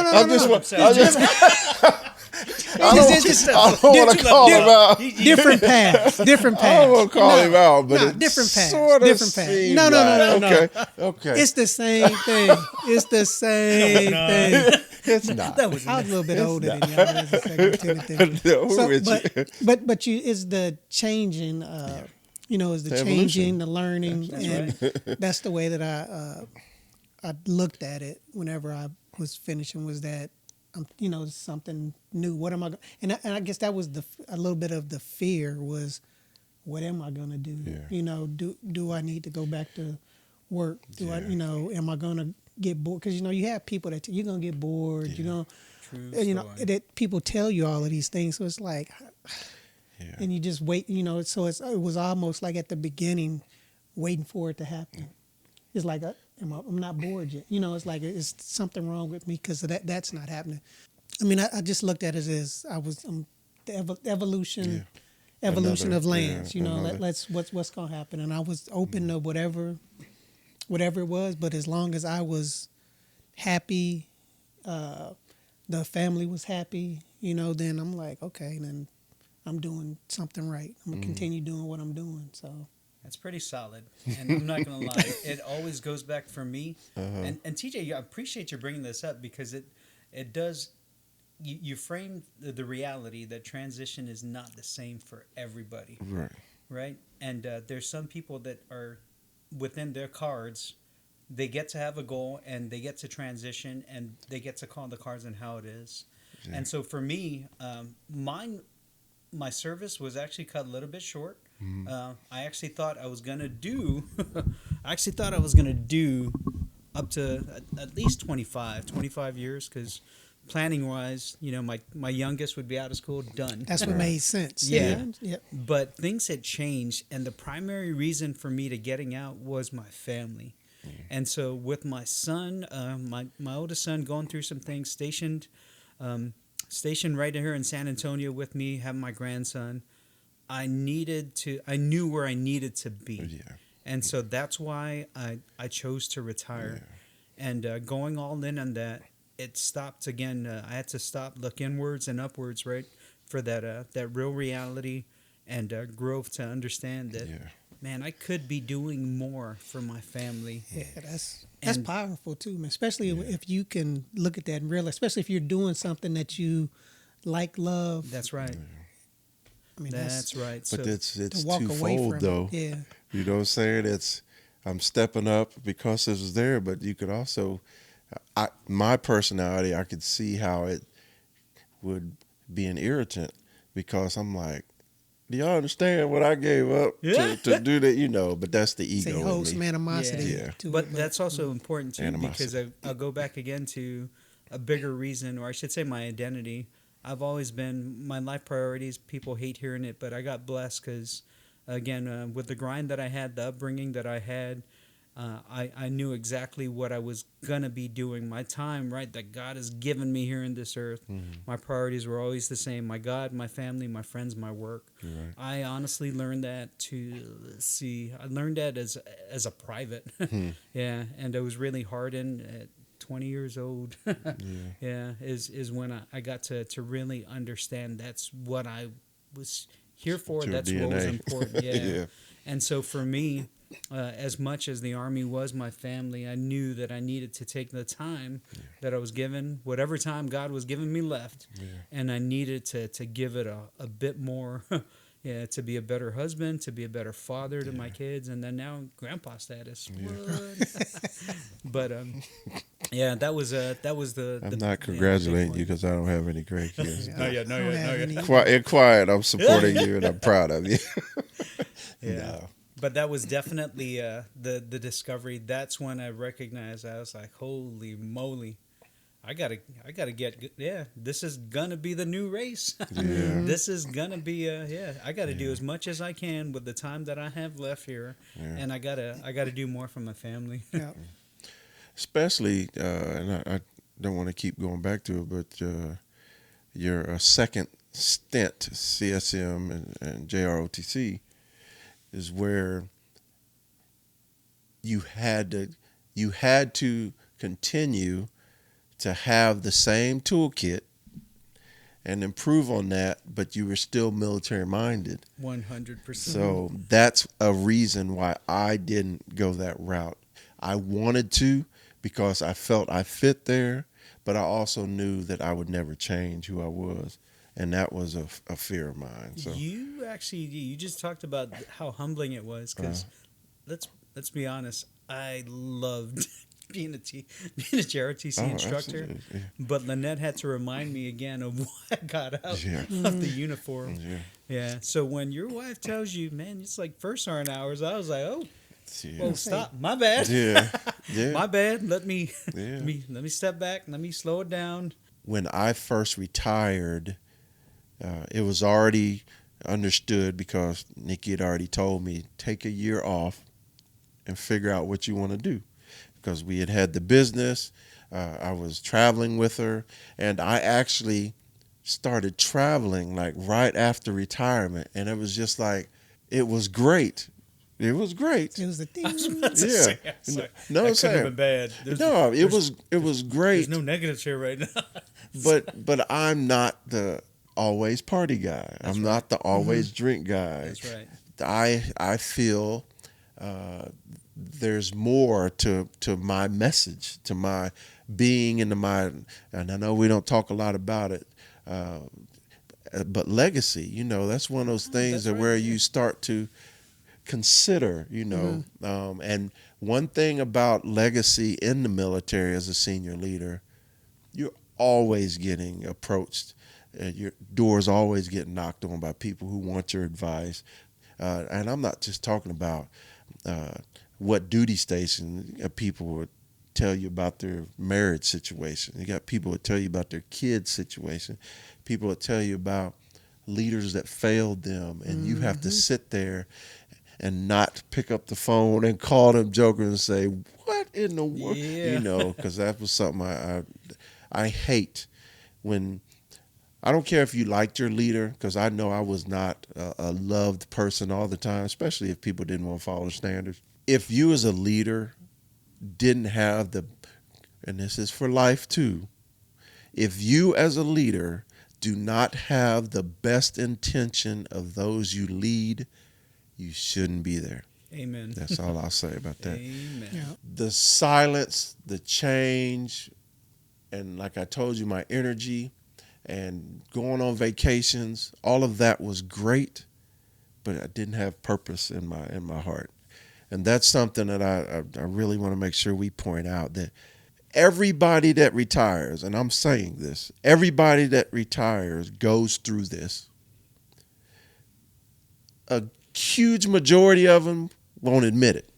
don't want to call him out. Different paths. Different paths. I don't want to call him out, but it different paths. sort of Different paths. seemed No. like- Okay. It's the same thing. It's the same thing. It's not. That was I was a little bit older than y'all as a second lieutenant then. No, So, with you. but you, it's the changing. You know, it's the The changing, evolution. the learning, That's and right. that's the way that I looked at it whenever I was finishing. Was that you know, something new? What am I? And I guess that was a little bit of the fear was, what am I gonna do? Yeah. You know, do I need to go back to work? Do I, you know, am I gonna get bored? Because you know, you have people that you're gonna get bored. You know. True You know, story. that people tell you all of these things, so it's like, and you just wait. You know, so it was almost like at the beginning, waiting for it to happen. It's like, I'm not bored yet. You know, it's like it's something wrong with me because that's not happening. I mean, I just looked at it as the evolution Another- of lands. yeah, you know, another- let's what's gonna happen, and I was open to whatever it was, but as long as I was happy. The family was happy, you know, then I'm like, okay, then I'm doing something right. I'm going to continue doing what I'm doing. So That's pretty solid, and I'm not gonna lie. It always goes back for me. And TJ, I appreciate you bringing this up because it does. You frame the reality that transition is not the same for everybody, right? And there's some people that are within their cards. They get to have a goal and they get to transition and they get to call the cards and how it is. Yeah. And so for me, my service was actually cut a little bit short. I actually thought I was gonna do up to at least 25 years because planning wise, my youngest would be out of school, done. That's what made sense. Yeah. Yep. But things had changed, and the primary reason for me to getting out was my family. And so with my son, my oldest son, going through some things, stationed right here in San Antonio with me, having my grandson, I knew where I needed to be. Yeah. And so that's why I chose to retire. Yeah. And going all in on that, it stopped again. I had to stop, look inwards and upwards, right, for that real reality and growth to understand that, man, I could be doing more for my family. Yeah, that's powerful too, man. Especially if you can look at that and realize, especially if you're doing something that you like, love. That's right. I mean, that's right. But it's walk away twofold, from though. it. Yeah. You know what I'm saying? I'm stepping up because it was there, but you could also, my personality, I could see how it would be an irritant because I'm like, do y'all understand what I gave up to do that? But that's the ego. Say hold some animosity. Yeah. But that's also important too, because I'll go back again to a bigger reason, or I should say my identity. I've always been, my life priorities, people hate hearing it, but I got blessed because, again, with the grind that I had, the upbringing that I had, I knew exactly what I was going to be doing. My time, right, that God has given me here in this earth, my priorities were always the same. My God, my family, my friends, my work. Right. I honestly learned that I learned that as a private. Yeah, and it was really hard at 20 years old. Is when I got to really understand that's what I was here for. That's DNA. what was important. And so for me, as much as the Army was my family, I knew that I needed to take the time that I was given, whatever time God was giving me left, and I needed to give it a bit more. To be a better husband, to be a better father to my kids, and then now grandpa status. But that was the. I'm not congratulating you because I don't have any great kids. No, yet. Quiet. I'm supporting you and I'm proud of you. No. But that was definitely the discovery. That's when I recognized. I was like, holy moly. I gotta get. This is gonna be the new race. This is gonna be I gotta do as much as I can with the time that I have left here, and I gotta do more for my family. Especially, and I don't want to keep going back to it, but your second stint, CSM and JROTC, is where you had to continue to have the same toolkit and improve on that, but you were still military minded. 100%. So that's a reason why I didn't go that route. I wanted to because I felt I fit there, but I also knew that I would never change who I was. And that was a fear of mine. So You just talked about how humbling it was because let's be honest, I loved being a JROTC instructor, but Lynette had to remind me again of what I got out of the uniform. So when your wife tells you, man, it's like first sergeant hours, I was like, stop, my bad. My bad. Let me step back. Let me slow it down. When I first retired, it was already understood because Nikki had already told me, take a year off and figure out what you want to do. Because we had the business, I was traveling with her, and I actually started traveling like right after retirement, and it was just like, it was great. It was great. It was the thing. No, that couldn't have been bad. It was great. There's no negatives here right now. but I'm not the always party guy. I'm not the always drink guy. That's right. I feel there's more to my message, to my being, and and I know we don't talk a lot about it, but legacy, that's one of those things where you start to consider, and one thing about legacy in the military as a senior leader, you're always getting approached. Your door's always getting knocked on by people who want your advice. And I'm not just talking about what duty station people would tell you about their marriage situation. You got people that tell you about their kids' situation. People that tell you about leaders that failed them, and you have to sit there and not pick up the phone and call them jokers and say, "What in the world?" Yeah. You know, because that was something I hate when. I don't care if you liked your leader, because I know I was not a loved person all the time, especially if people didn't want to follow the standards. If you as a leader didn't have the, and this is for life too, if you as a leader do not have the best intention of those you lead, you shouldn't be there. Amen. That's all I'll say about that. Amen. Yeah. The silence, the change, and like I told you, my energy and going on vacations, all of that was great, but I didn't have purpose in my heart. And that's something that I really want to make sure we point out, that everybody that retires, and I'm saying this, everybody that retires goes through this. A huge majority of them won't admit it.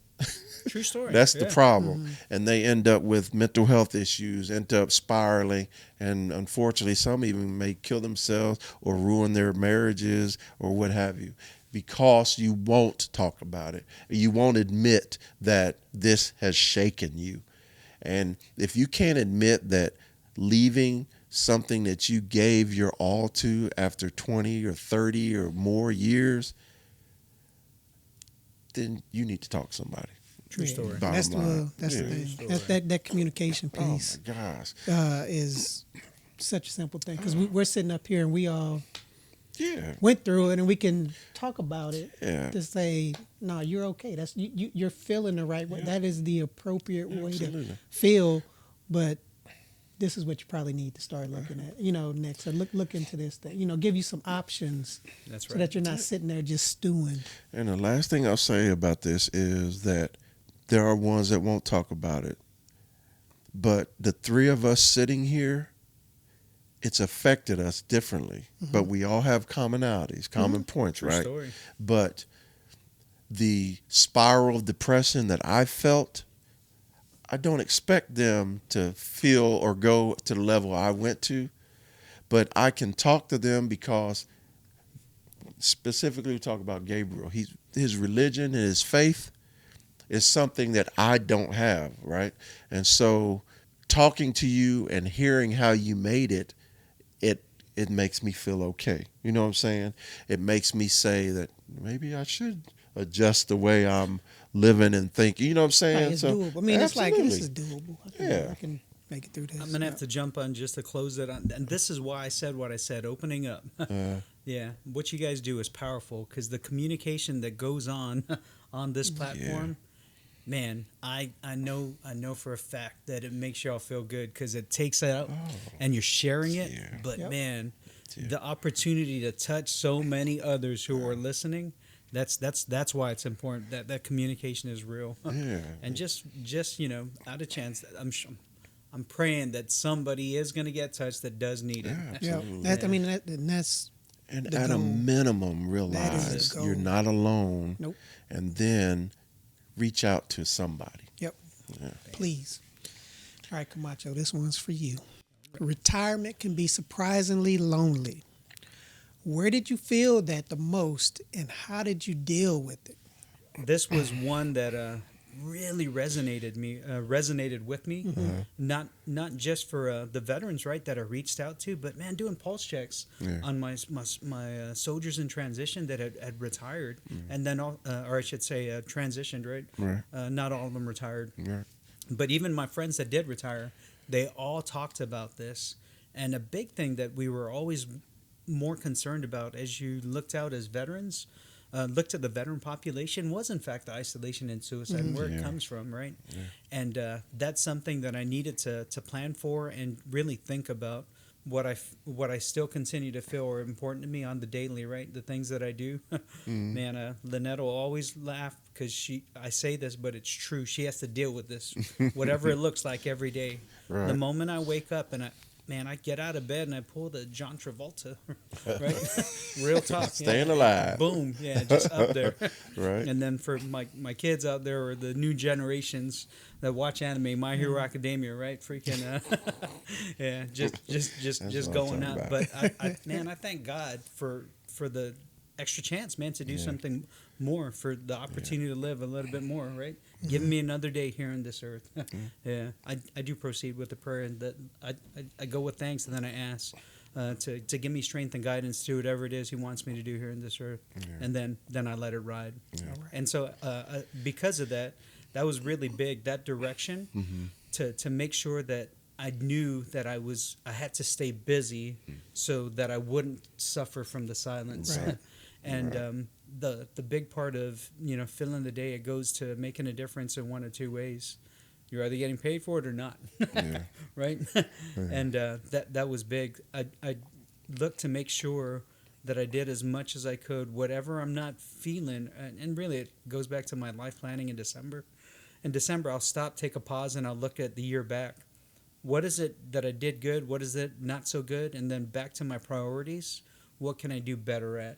True story. That's the problem. Mm-hmm. And they end up with mental health issues, end up spiraling, and unfortunately some even may kill themselves or ruin their marriages or what have you, because you won't talk about it. You won't admit that this has shaken you. And if you can't admit that leaving something that you gave your all to after 20 or 30 or more years, then you need to talk to somebody. True story. That's the line. that's Yeah. the thing. That communication piece Oh my gosh. is such a simple thing, because we're sitting up here and we all Yeah. went through it, and we can talk about it Yeah. to say, no, you're okay. That's you're feeling the right way. That is the appropriate way to Absolutely. feel. But this is what you probably need to start looking at. Next. So look into this thing. Give you some options. That's So right. that you're not sitting there just stewing. And the last thing I'll say about this is that there are ones that won't talk about it. But the three of us sitting here, it's affected us differently. But we all have commonalities, common points, True right? story. But the spiral of depression that I felt, I don't expect them to feel or go to the level I went to. But I can talk to them because, specifically we talk about Gabriel. His religion and his faith is something that I don't have, right? And so talking to you and hearing how you made it makes me feel okay. You know what I'm saying? It makes me say that maybe I should adjust the way I'm living and thinking. You know what I'm saying? Right, it's doable. I mean, it's like, this is absolutely. doable. I can make it through this. I'm gonna have to jump on just to close it on, and this is why I said what I said. Opening up, yeah. What you guys do is powerful, because the communication that goes on this platform, man, I know for a fact that it makes y'all feel good, because it takes it out and you're sharing it. Yeah. But Yep. man, the opportunity to touch so many others who are listening. That's why it's important that communication is real. Yeah. And just out of chance, I'm praying that somebody is going to get touched that does need it. Yeah, Yeah, absolutely. that's And the at a goal. minimum, That realize is the you're goal. not alone. Nope. And then reach out to somebody. Yep. Yeah. Please. All right, Camacho, this one's for you. Retirement can be surprisingly lonely. Where did you feel that the most, and how did you deal with it? This was one that really resonated with me. Not just for the veterans, right, that I reached out to, but man, doing pulse checks on my soldiers in transition that had retired, and then or I should say transitioned, right? Right. Not all of them retired, Right. but even my friends that did retire, they all talked about this. And a big thing that we were always more concerned about as you looked out as veterans, looked at the veteran population, was in fact the isolation and suicide, and where it comes from, right? Yeah. And that's something that I needed to plan for and really think about what I still continue to feel are important to me on the daily, right? The things that I do. Man, Lynette will always laugh because I say this, but it's true. She has to deal with this, whatever it looks like every day. Right. The moment I wake up and man, I get out of bed and I pull the John Travolta, right? Real talk. Staying alive. Boom. Yeah, just up there. Right. And then for my kids out there, or the new generations that watch anime, My Hero Academia, right? Freaking, yeah, just going out. About. But I thank God for the extra chance, man, to do something more, for the opportunity to live a little bit more, right? Giving me another day here on this earth. Yeah, I do proceed with the prayer, and that I go with thanks, and then I ask to give me strength and guidance to whatever it is He wants me to do here in this earth, and then I let it ride. And so because of that, that was really big. That direction to make sure that I knew that I had to stay busy so that I wouldn't suffer from the silence. Right. And the big part of filling the day, it goes to making a difference in one of two ways. You're either getting paid for it or not, right? And that was big. I looked to make sure that I did as much as I could, whatever I'm not feeling. And really, it goes back to my life planning in December. In December, I'll stop, take a pause, and I'll look at the year back. What is it that I did good? What is it not so good? And then back to my priorities. What can I do better at?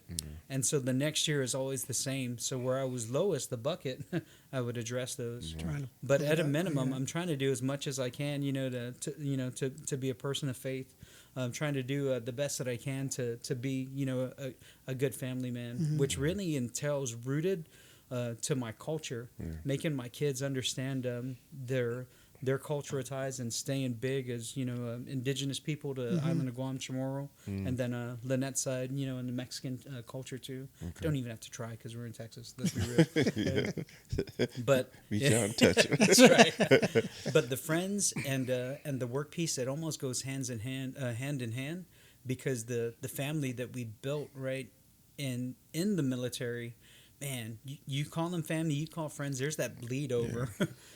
And so the next year is always the same. So where I was lowest, the bucket, I would address those. But at a minimum, I'm trying to do as much as I can, to be a person of faith. I'm trying to do the best that I can to be, a good family man, which really entails rooted to my culture, making my kids understand their cultural ties and staying big as indigenous people to island of Guam, Chamorro, and then Lynette's side, in the Mexican culture too. Don't even have to try because we're in Texas. Let's be real. But We can't touch it. that's right. But the friends and the work piece, it almost goes hand in hand, because the family that we built right in the military. Man, you call them family, you call friends, there's that bleed over.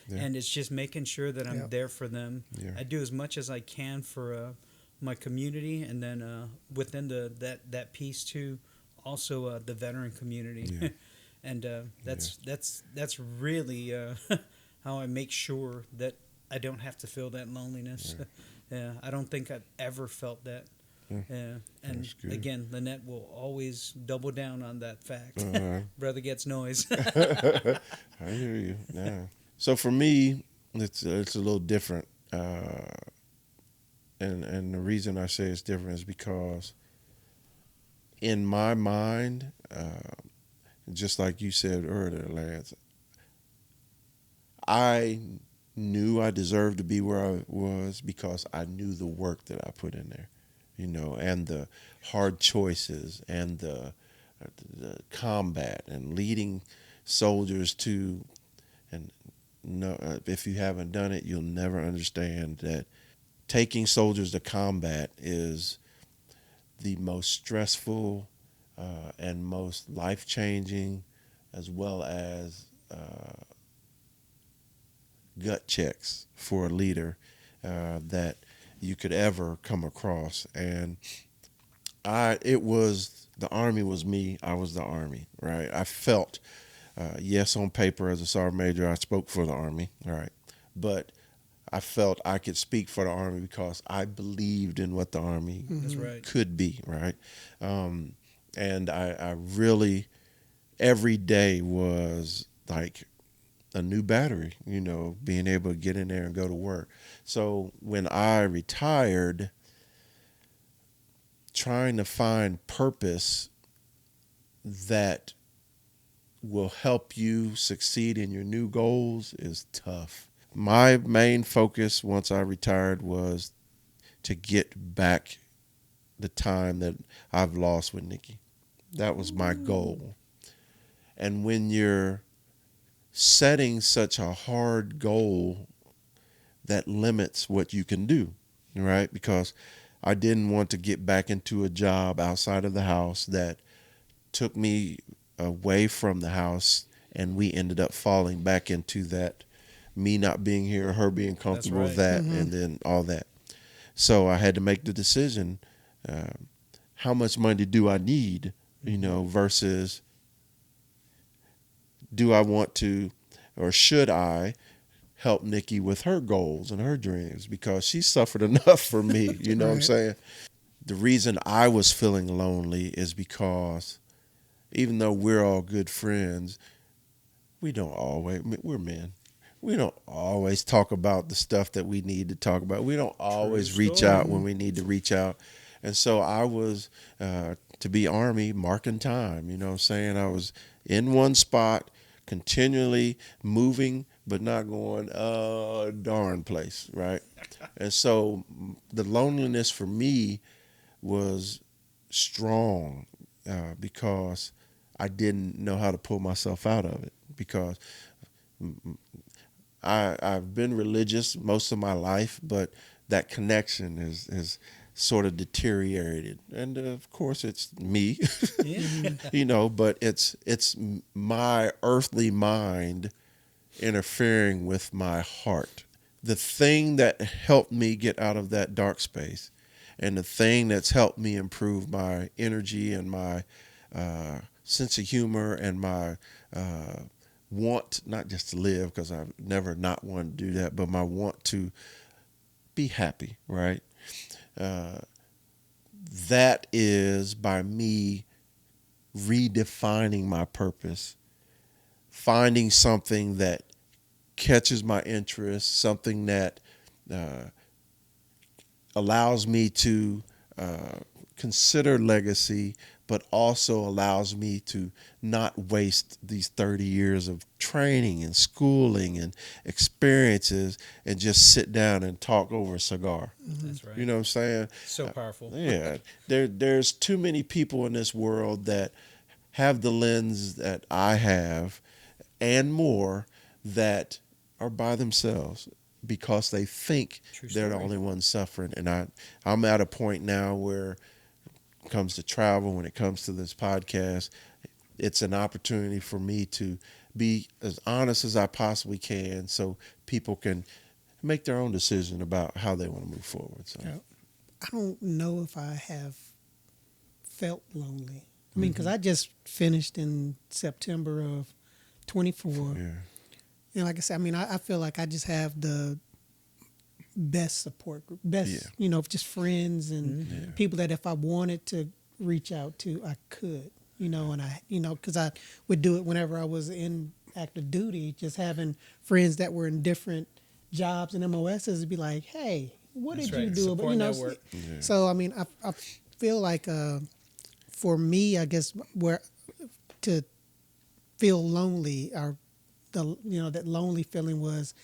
And it's just making sure that I'm there for them. I do as much as I can for my community, and then within that piece too, also the veteran community. And that's really how I make sure that I don't have to feel that loneliness. I don't think I've ever felt that. And again, Lynette will always double down on that fact. Brother gets noise. I hear you. Yeah. So for me, it's a little different, and the reason I say it's different is because in my mind, just like you said earlier, Lance, I knew I deserved to be where I was because I knew the work that I put in there. And the hard choices and the combat and leading soldiers to, and no, if you haven't done it, you'll never understand that taking soldiers to combat is the most stressful and most life-changing, as well as gut checks for a leader that you could ever come across. And the Army was me, I was the Army, right? I felt, yes, on paper as a sergeant major, I spoke for the Army, right? But I felt I could speak for the Army because I believed in what the Army could be, right? And I really, every day was like a new battery, being able to get in there and go to work. So when I retired, trying to find purpose that will help you succeed in your new goals is tough. My main focus once I retired was to get back the time that I've lost with Nikki. That was my goal. And when you're setting such a hard goal, that limits what you can do, right? Because I didn't want to get back into a job outside of the house that took me away from the house, and we ended up falling back into that, me not being here, her being comfortable with that, and then all that. So I had to make the decision, how much money do I need, versus do I want to, or should I help Nikki with her goals and her dreams because she suffered enough for me. You know what I'm Right. saying? The reason I was feeling lonely is because even though we're all good friends, we're men. We don't always talk about the stuff that we need to talk about. We don't always reach out when we need to reach out. And so I was, to be Army, marking time. You know what I'm saying? I was in one spot, continually moving, but not going, darn place, right? And so the loneliness for me was strong because I didn't know how to pull myself out of it because I've been religious most of my life, but that connection is sort of deteriorated. And of course, it's me, you know, but it's my earthly mind interfering with my heart. The thing that helped me get out of that dark space and the thing that's helped me improve my energy and my sense of humor and my want not just to live, because I've never not wanted to do that, but my want to be happy, right? That is by me redefining my purpose, finding something that catches my interest, something that allows me to consider legacy, but also allows me to not waste these 30 years of training and schooling and experiences and just sit down and talk over a cigar. That's right. You know what I'm saying? So powerful. Yeah. There's too many people in this world that have the lens that I have and more that are by themselves because they think they're the only ones suffering. And I'm at a point now where it comes to travel, when it comes to this podcast, it's an opportunity for me to be as honest as I possibly can so people can make their own decision about how they want to move forward. So I don't know if I have felt lonely. I mean, because I just finished in September of 24. yeah. And like I said, I mean, I feel like I just have the best support group, just friends and people that if I wanted to reach out to, I could, because I would do it whenever I was in active duty, just having friends that were in different jobs and MOSs would be like, hey, what did you do? But, so, I mean, I feel like for me, I guess where to feel lonely or that lonely feeling was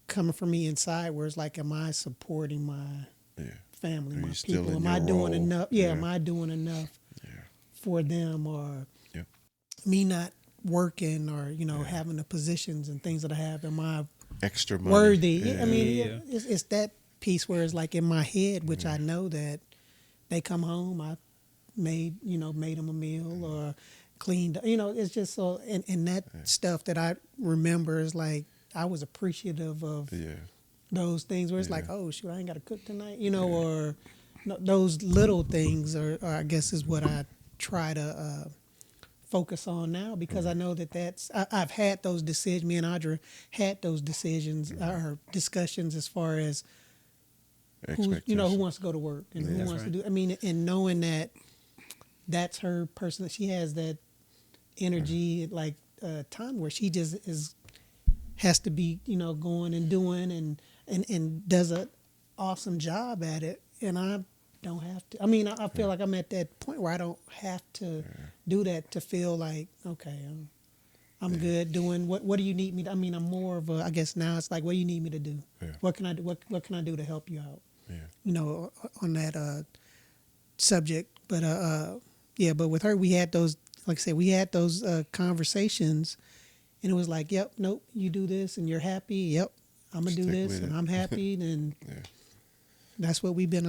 coming from me inside, where it's like, am I supporting my family, my people? Am I doing enough? Am I doing enough for them, or me not working, or having the positions and things that I have? Am I extra money worthy? Yeah. I mean, it's that piece where it's like in my head, which I know that they come home, I made them a meal or cleaned. It's just so, and that stuff that I remember is like, I was appreciative of those things where it's like, oh shoot, I ain't got to cook tonight, or those little things, or I guess is what I try to focus on now, because I know that I've had those decisions. Me and Audra had those decisions or discussions as far as who wants to go to work and who wants to do. I mean, and knowing that that's her person, she has that energy, like time where she just has to be, going and doing and does an awesome job at it. And I don't have to. I mean, I feel like I'm at that point where I don't have to do that to feel like, okay, I'm good doing what do you need me to? I mean, I'm more of a, I guess now it's like, what do you need me to do? What can I do? What can I do to help you out? On that subject. But but with her, we had those, like I said, conversations. And it was like, yep, nope, you do this and you're happy. Yep, I'm going to do this and I'm happy. And that's what we've been,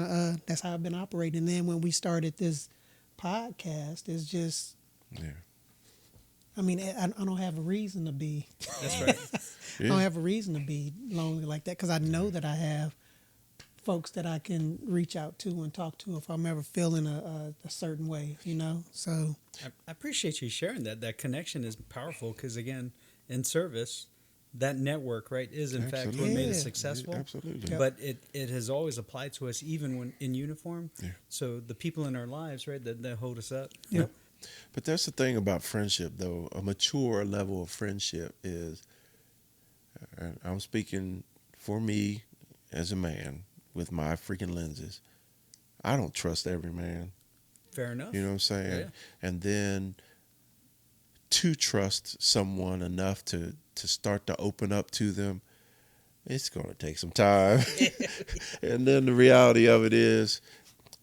that's how I've been operating. And then when we started this podcast, it's just, I mean, I don't have a reason to be. That's right. I don't have a reason to be lonely like that, because I know that I have folks that I can reach out to and talk to if I'm ever feeling a certain way, So I appreciate you sharing that. That connection is powerful because, again, in service, that network, right, is in fact what Absolutely. made us Yeah. successful. Absolutely. But it has always applied to us even when in uniform. Yeah. So the people in our lives, right, that hold us up. Yep. But that's the thing about friendship, though. A mature level of friendship is, and I'm speaking for me as a man with my freaking lenses. I don't trust every man. Fair enough. You know what I'm saying? Yeah. And then to trust someone enough to start to open up to them, it's going to take some time. And then the reality of it is,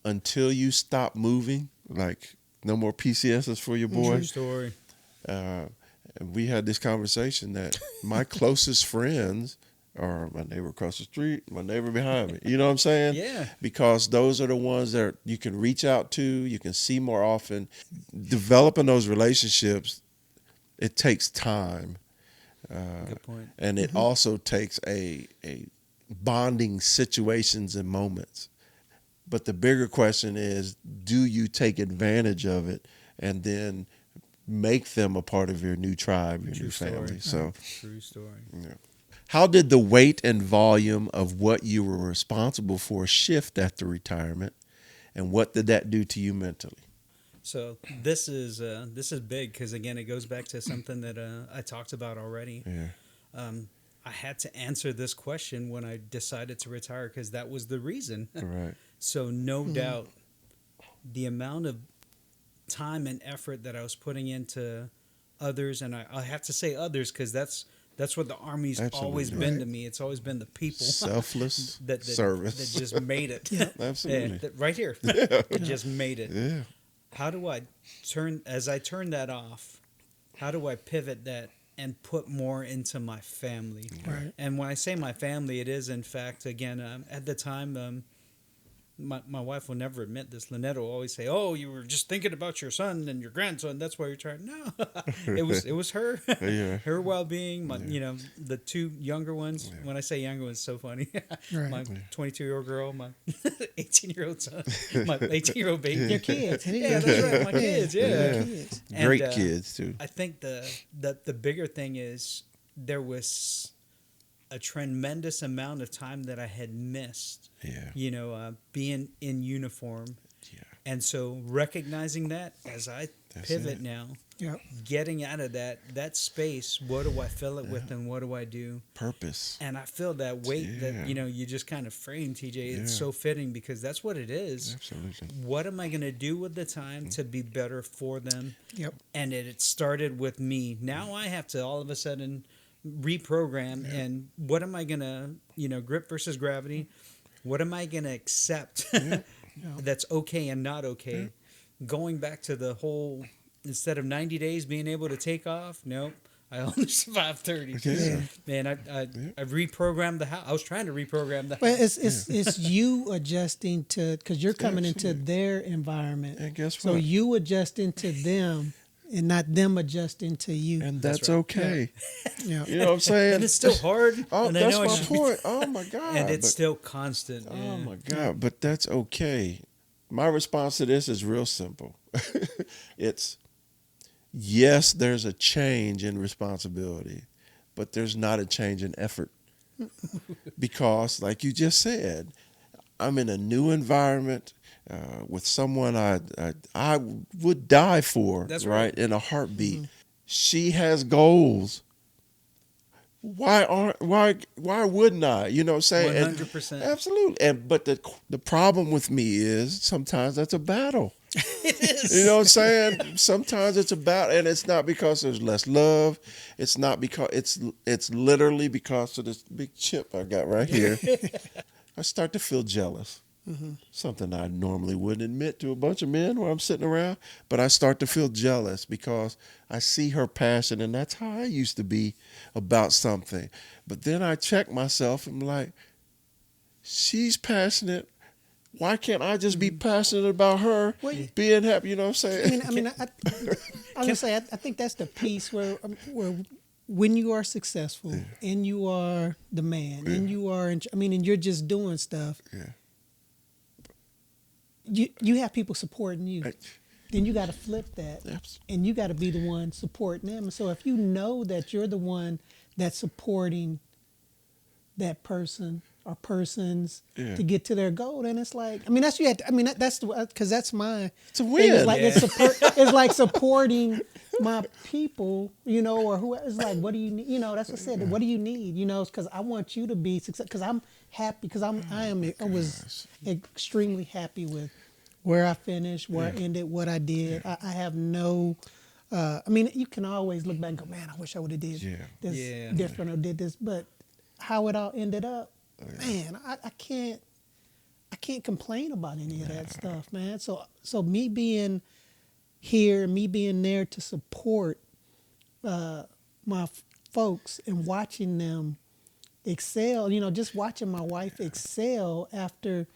until you stop moving, like no more PCSs for your boy. True story. And we had this conversation that my closest friends are my neighbor across the street, my neighbor behind me. You know what I'm saying? Yeah. Because those are the ones that you can reach out to, you can see more often. Developing those relationships, it takes time. Good point. And it also takes a bonding situations and moments. But the bigger question is, do you take advantage of it and then make them a part of your new tribe, your True new family? story. So, True story. yeah. How did the weight and volume of what you were responsible for shift after retirement, and what did that do to you mentally? So this is big because again it goes back to something that I talked about already. Yeah. I had to answer this question when I decided to retire because that was the reason. Right. So no doubt, the amount of time and effort that I was putting into others, and I have to say others because that's what the Army's always Absolutely. been to me. It's always been the people Selfless that service. that just made it. Absolutely. That right here, it just made it. Yeah. How do I turn that off? How do I pivot that and put more into my family? Right. And when I say my family, it is in fact again at the time. My wife will never admit this. Lynette will always say, "Oh, you were just thinking about your son and your grandson. That's why you're trying." No, it was her, Yeah. her well-being. The two younger ones. Yeah. When I say younger ones, it's so funny. Right. My 22-year-old girl, my 18-year-old son, my 18-year-old baby. Your kids. Yeah, that's right. My kids. Yeah. Kids. Great And, kids too. I think the bigger thing is there was a tremendous amount of time that I had missed. Yeah. Being in uniform. Yeah. And so recognizing that as I pivot now, Yep. getting out of that space, what do I fill it with and what do I do? Purpose. And I feel that weight that, you just kind of framed, TJ. It's so fitting because that's what it is. Absolutely. What am I going to do with the time to be better for them? Yep. And it started with me. Now I have to all of a sudden reprogram and what am I going to, grip versus gravity? What am I going to accept that's okay and not okay? Going back to the whole, instead of 90 days being able to take off, nope, I only survived 30. Yeah. Man, I reprogrammed the house. I was trying to reprogram the house. Well, it's you adjusting to, because you're coming into their environment. And guess So what? you adjusting to them and not them adjusting to you. And that's right. okay. Yeah. You know what I'm saying? And it's still hard. Oh, and I that's know my point. Oh my God. And it's But- still constant. Oh my God. But that's okay. My response to this is real simple. It's yes, there's a change in responsibility, but there's not a change in effort. Because, like you just said, I'm in a new environment with someone I would die for, That's right? right. In a heartbeat. Mm-hmm. She has goals. Why wouldn't I? You know what I'm saying? 100%. Absolutely. But the problem with me is sometimes that's a battle. It is. You know what I'm saying? Sometimes it's a battle, and it's not because there's less love. It's not because it's literally because of this big chip I got right here. I start to feel jealous. Mm-hmm. Something I normally wouldn't admit to a bunch of men while I'm sitting around, but I start to feel jealous because I see her passion, and that's how I used to be about something. But then I check myself and I'm like, she's passionate. Why can't I just be passionate about her being happy? You know what I'm saying? I would say I think that's the piece where when you are successful and you are the man and you are, and you're just doing stuff. Yeah. You have people supporting you. Then you got to flip that, and you got to be the one supporting them. So if you know that you're the one that's supporting that person or persons Yeah. to get to their goal. And it's like, I mean, that's you had to, I mean, that's because that's my It's a thing. win. It's like Yeah. it's like supporting my people, you know, or who. It's like, what do you need? You know, that's what I said. What do you need? You know, because I want you to be successful. Because I'm happy. Because I was extremely happy with where I finished, where I ended, what I did. I have no. I mean, you can always look back and go, man, I wish I would have did this Yeah. different or did this, but how it all ended up, man, I can't complain about any of that stuff, man. So me being here, me being there to support my folks and watching them excel, you know, just watching my wife excel after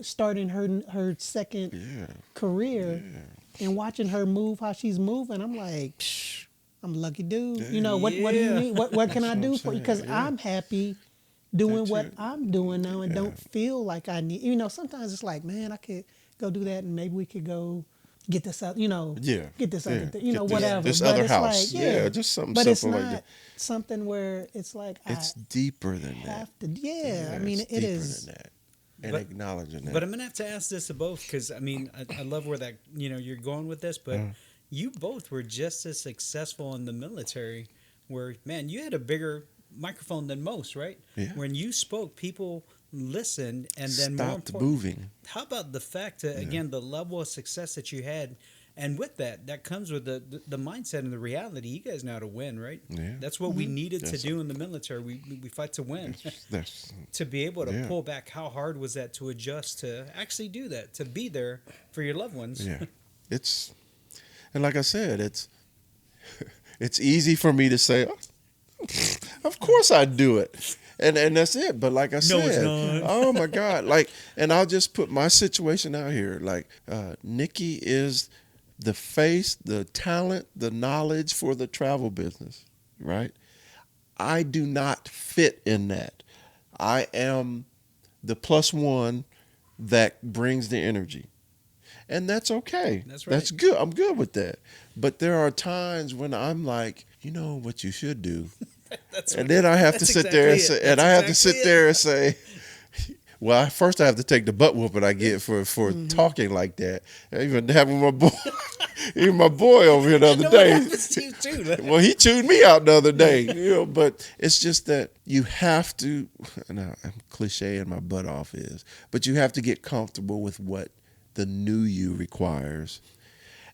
starting her second career and watching her move how she's moving, I'm like, psh, I'm a lucky dude. You know, what do you Yeah. need? What can I do for you? saying, Because I'm happy doing That what you- I'm doing now and don't feel like I need, you know, sometimes it's like, man, I could go do that and maybe we could go get this out, you know, get this other thing, you Get know, this- whatever. This but other it's house. like, Yeah, just something but it's simple not like that. something where it's like It's I deeper than that. have to, I mean, it's it deeper is. than that. And But- acknowledging that. But I'm gonna have to ask this of both because I mean I love where that you're going with this, but you both were just as successful in the military. Where man, you had a bigger microphone than most, right? Yeah. When you spoke, people listened, and then more Stopped important, moving. how about the fact that again the level of success that you had, and with that comes with the mindset and the reality. You guys know how to win, right? Yeah. That's what we needed to That's- do in the military. We fight to win. That's To be able to Yeah. pull back, how hard was that to adjust to actually do that, to be there for your loved ones? yeah. It's and like I said, it's easy for me to say, "Oh, of course I'd do it. And that's it. But like I No, said, it's not. oh my God. Like, and I'll just put my situation out here. Like, Nikki is the face, the talent, the knowledge for the travel business, right? I do not fit in that. I am the plus one that brings the energy. And that's okay. That's right. That's good. I'm good with that. But there are times when I'm like, you know what you should do? That's And then I have to that's sit there and exactly say, it. and I That's have to sit exactly there and say, well, first I have to take the butt whooping I get for talking like that. Even having my boy, even my boy over here the I other know what day. happens to you too. Well, he chewed me out the other day, you know. But it's just that you have to. And I'm clichéing my butt off but you have to get comfortable with what the new you requires,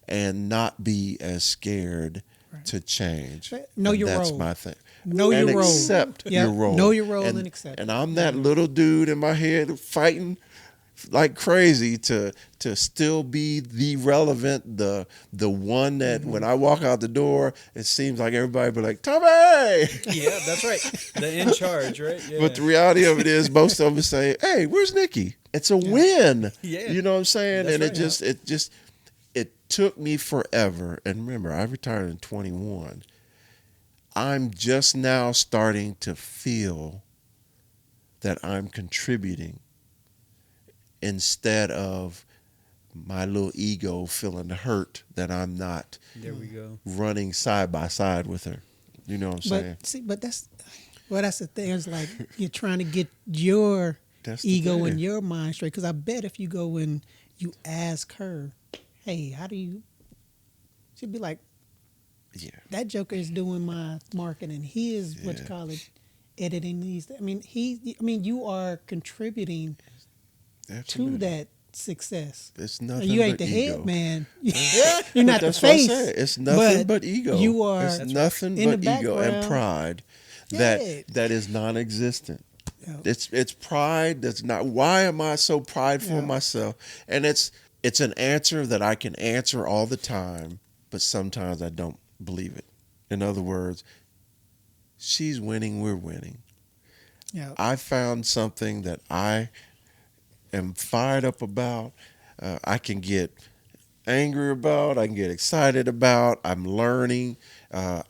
and not be as scared to change. Know And your that's role. my thing. Know and your role. accept Yep. your role. Know your role and accept And it. I'm that little dude in my head fighting like crazy to still be the relevant, the one that when I walk out the door, it seems like everybody be like, Tommie! Yeah, that's right. The in charge, right? Yeah. But the reality of it is most of them say, hey, where's Nikki? It's a win. Yeah. You know what I'm saying? That's And right. it took me forever. And remember, I retired in 21. I'm just now starting to feel that I'm contributing instead of my little ego feeling hurt that I'm not There we go. running side by side with her. You know what I'm saying? But see, but that's the thing. It's like you're trying to get your That's the ego thing. and your mind straight. Because I bet if you go and you ask her, "Hey, how do you?" She'd be like, Yeah. "That joker is doing my marketing. He is what you Yeah. call it, editing these." I mean, you are contributing Absolutely. to that success. It's nothing You ain't but the ego. head man. Yeah, You're not the that's what I face. said. It's nothing but ego. You are It's nothing in but the ego and background. pride Yeah. that is non-existent. Yeah. It's pride that's not. Why am I so prideful Yeah. of myself? And it's an answer that I can answer all the time, but sometimes I don't believe it. In other words, she's winning, we're winning. Yeah. I found something that I am fired up about. I can get angry about. I can get excited about. I'm learning. I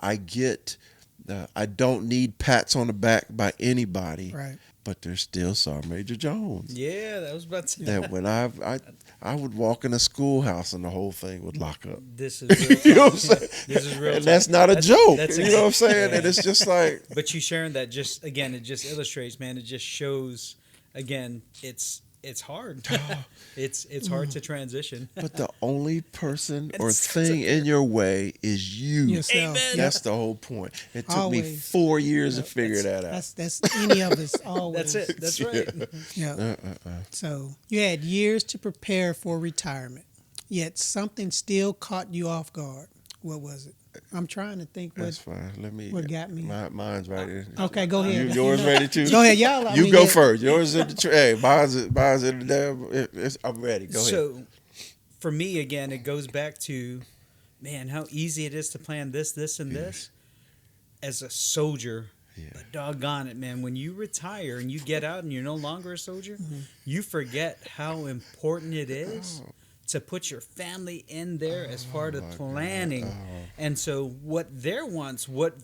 don't need pats on the back by anybody. Right. But there's still Sergeant Major Jones. Yeah, that was about to. That when I would walk in a schoolhouse and the whole thing would lock up. This is real You know what I'm talk. saying? This is real And talk. that's not a joke. that's you know what I'm saying? yeah. And it's just like, But you sharing that just again, it just illustrates, man. It just shows again, it's hard. it's hard to transition. but the only person or It's thing in your way is you. Yourself. Amen. That's the whole point. It took me Always. 4 years to figure that out. That's any of us always. That's it. That's right. Yeah. So you had years to prepare for retirement, yet something still caught you off guard. What was it? I'm trying to think That's fine. Let me. what got me. Mine's right here. Okay, go ahead. Yours ready too? Go ahead, y'all. You go first. Yours in the hey, mine's in the damn. I'm ready. Go ahead. So, for me, again, it goes back to, man, how easy it is to plan this, and this. As a soldier, but doggone it, man, when you retire and you get out and you're no longer a soldier, you forget how important it is to put your family in there as part of planning. And so what their wants, what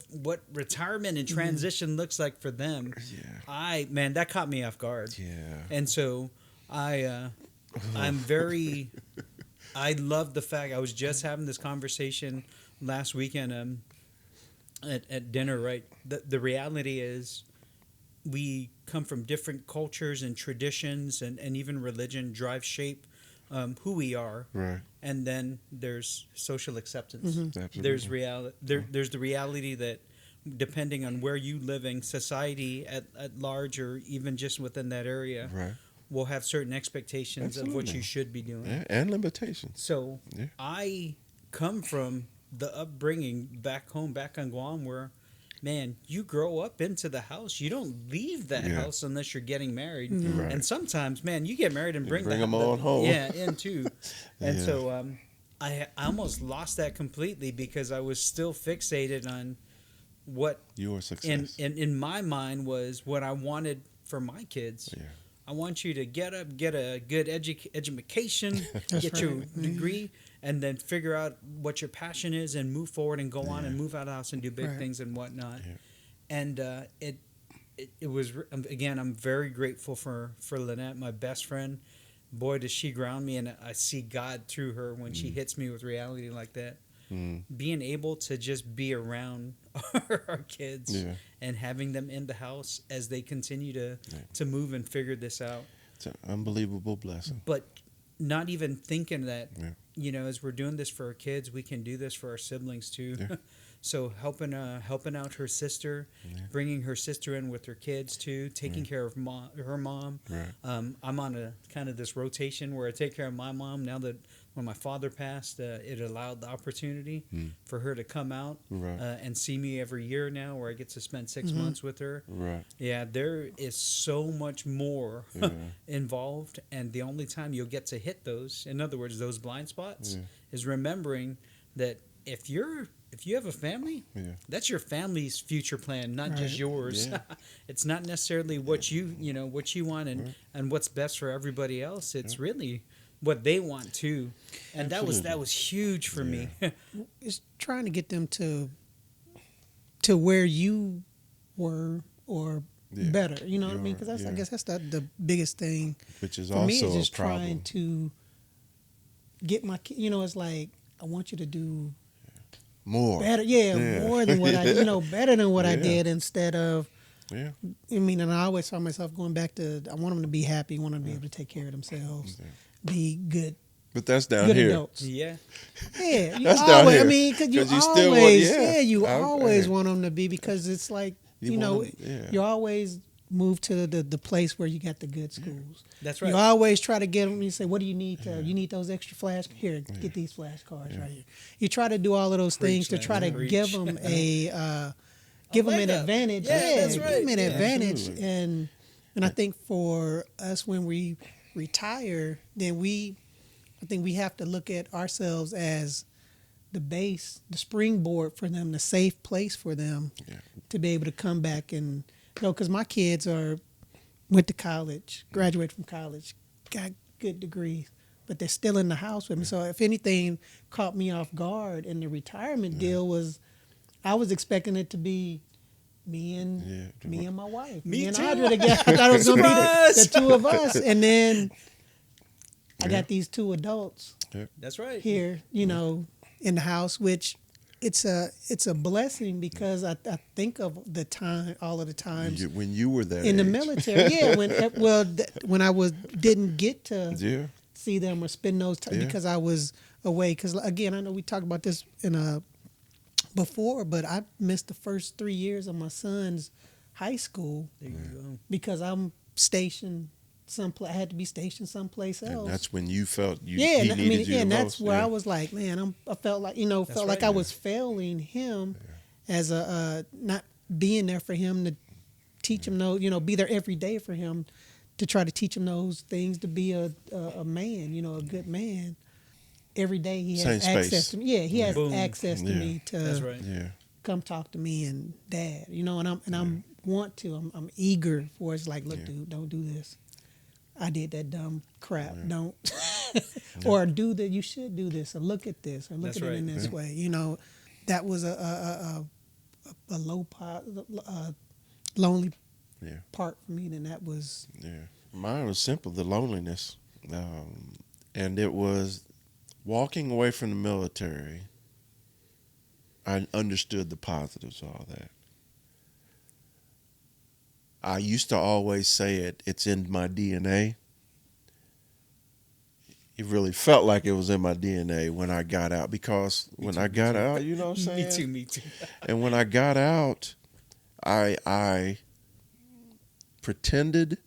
retirement and transition looks like for them, man, that caught me off guard. Yeah. And so I'm very, I love the fact, I was just having this conversation last weekend at dinner, right? The reality is we come from different cultures and traditions and even religion drive shape who we are, Right. and then there's social acceptance. Absolutely. There's reality. There's the reality that depending on where you living, society at large, or even just within that area, Right. will have certain expectations of what Absolutely. you should be doing. Yeah, and limitations. So Yeah. I come from the upbringing back home, back on Guam, where, man, you grow up into the house. You don't leave that house unless you're getting married. Right. And sometimes, man, you get married and bring them on home. Yeah, in too. And Yeah. so I almost lost that completely because I was still fixated on what Your success. in my mind was what I wanted for my kids. Yeah. I want you to get up, get a good education, That's get your right. degree, and then figure out what your passion is and move forward and go on and move out of the house and do big Right. things and whatnot. Yeah. And it was, again, I'm very grateful for Lynette, my best friend. Boy, does she ground me, and I see God through her when she hits me with reality like that. Being able to just be around our kids and having them in the house as they continue to move and figure this out. It's an unbelievable blessing. But not even thinking that, as we're doing this for our kids, we can do this for our siblings too. Yeah. So helping out her sister, bringing her sister in with her kids too, taking care of her mom. Right. I'm on a kind of this rotation where I take care of my mom now that when my father passed, it allowed the opportunity for her to come out and see me every year now, where I get to spend 6 months with her. Right. Yeah, there is so much more involved, and the only time you'll get to hit those, in other words, those blind spots, is remembering that if you have a family, that's your family's future plan, not just yours. Yeah. It's not necessarily what you want and what's best for everybody else. It's really what they want too, and that was huge for me. It's trying to get them to where you were or better. You know what I mean? Because I guess that's the biggest thing. Which is for also me, is just a problem. trying to get my kid. It's like I want you to do More. better. More than what better than what I did, instead of. Yeah. I mean, and I always find myself going back to, I want them to be happy, want them to be able to take care of themselves, be good. But that's down Good here. adults. Yeah. Yeah, you That's always, down here. I mean, because you 'Cause you still want- always, yeah. you I'm- always yeah. want them to be, because it's like, You you want know, 'em- yeah. you always move to the place where you got the good schools. That's right. You always try to get them. You say, "What do you need? You need those extra flash? Here, get these flashcards right here." You try to do all of those things to Preach, try to man. give them give them an leg up. advantage. Yeah, that's give right. them an Yeah, advantage. absolutely. And I think for us, when we retire, then I think we have to look at ourselves as the base, the springboard for them, the safe place for them to be able to come back and because my kids went to college, graduated from college, got good degrees, but they're still in the house with me. So if anything caught me off guard in the retirement deal was, I was expecting it to be me and my wife. Me and too. Audra together. I thought it was gonna be the two of us. And then I got these two adults That's right. here, you know, in the house, which it's a blessing because I think of all of the times when you were that in the age. military. Yeah, when I didn't get to see them or spend those time because I was away. Because again, I know we talked about this before, but I missed the first 3 years of my son's high school because I'm stationed someplace. I had to be stationed someplace else. And that's when you felt he and needed you the and that's most. where I was like, man, I felt like I was failing him as a not being there for him to teach him be there every day for him to try to teach him those things to be a man, a good man. Every day he has access to me. Yeah, he has access to me to That's right. come talk to me and dad, I'm I'm eager for it. It's like, look, dude, don't do this. I did that dumb crap. Don't or do that. You should do this or look at this or look at it in this way. That was a low part, lonely part for me. And that was Mine was simple, the loneliness, and it was walking away from the military. I understood the positives of all that. I used to always say it's in my DNA. It really felt like it was in my DNA when I got out, because when I got out, you know what I'm saying? Me too. And when I got out, I pretended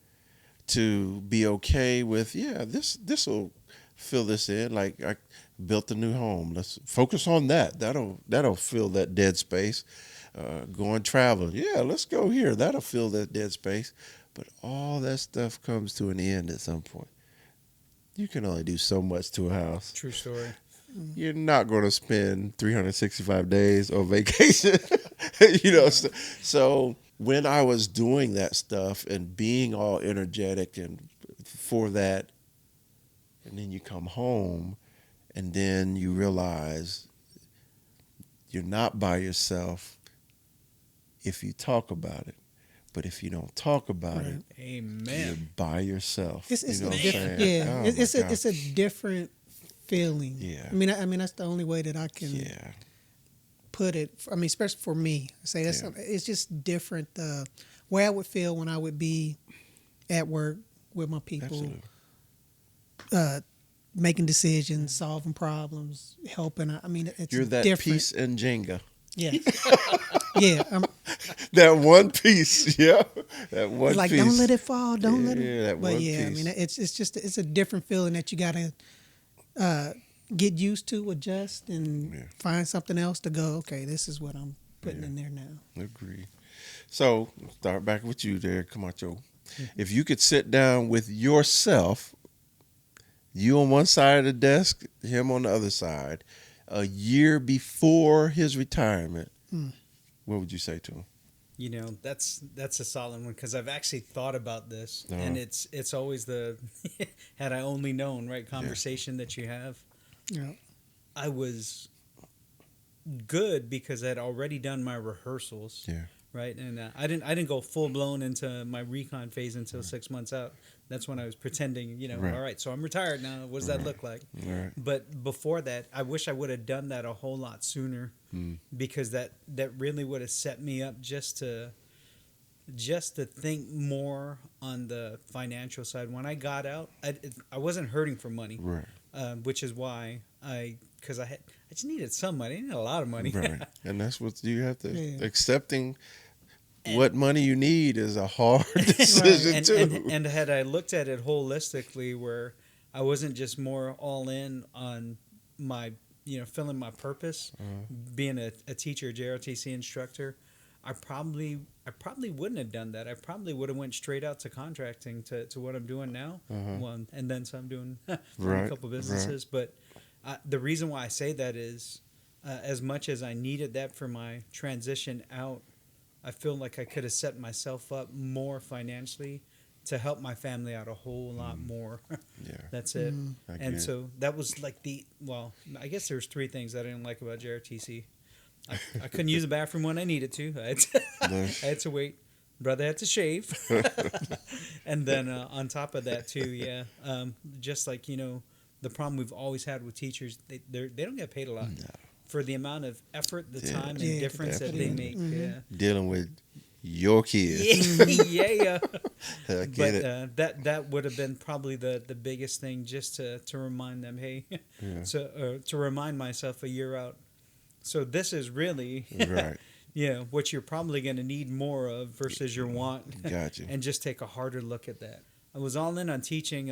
to be okay with, this will fill this in. Like, I built a new home. Let's focus on that. That'll fill that dead space. Going traveling. Yeah, let's go here. That'll fill that dead space. But all that stuff comes to an end at some point. You can only do so much to a house. True story. You're not going to spend 365 days on vacation. So when I was doing that stuff and being all energetic and for that, and then you come home and then you realize you're not by yourself if you talk about it. But if you don't talk about it, Amen. you're by yourself. It's you know what I'm different. saying? Yeah, Oh it's a different feeling. Yeah. I mean that's the only way that I can put it. I mean, especially for me, it's just different. The way I would feel when I would be at work with my people, making decisions, solving problems, helping. I mean, it's you're that different. piece in Jenga. Yeah, yeah. That one piece, that one like, piece. don't let it fall. Don't let it. Yeah, that but one yeah, piece. I mean, it's a different feeling that you gotta get used to, adjust, and find something else to go. Okay, this is what I'm putting in there now. Agree. So start back with you there, Camacho. Mm-hmm. If you could sit down with yourself, you on one side of the desk, him on the other side, a year before his retirement, what would you say to him? That's a solid one, because I've actually thought about this, and it's always the had I only known, right, conversation that you have. Yeah, I was good because I'd already done my rehearsals. Yeah. Right, and I didn't go full blown into my recon phase until 6 months out. That's when I was pretending, all right, so I'm retired now. What does that look like? Right. But before that, I wish I would have done that a whole lot sooner, because that really would have set me up just to think more on the financial side. When I got out, I wasn't hurting for money, Right. Which is why I just needed some money. I needed a lot of money. Right. And that's what you have to accepting. What money you need is a hard decision too. And had I looked at it holistically, where I wasn't just more all in on my, filling my purpose, being a teacher, JRTC instructor, I probably wouldn't have done that. I probably would have went straight out to contracting to what I'm doing now. Well, and then some doing a couple businesses. But the reason why I say that is, as much as I needed that for my transition out, I feel like I could have set myself up more financially to help my family out a whole lot more. That's it. And so that was like I guess there's three things I didn't like about JRTC. I couldn't use the bathroom when I needed to. I had to wait. Brother had to shave. And then on top of that too, just like, the problem we've always had with teachers, they don't get paid a lot for the amount of effort, the time, and difference that they make. Yeah, dealing with your kids. yeah. I get it. That would have been probably the biggest thing, just to remind them, hey, to remind myself a year out. So this is really right. What you're probably going to need more of versus your want. Gotcha. And just take a harder look at that. I was all in on teaching.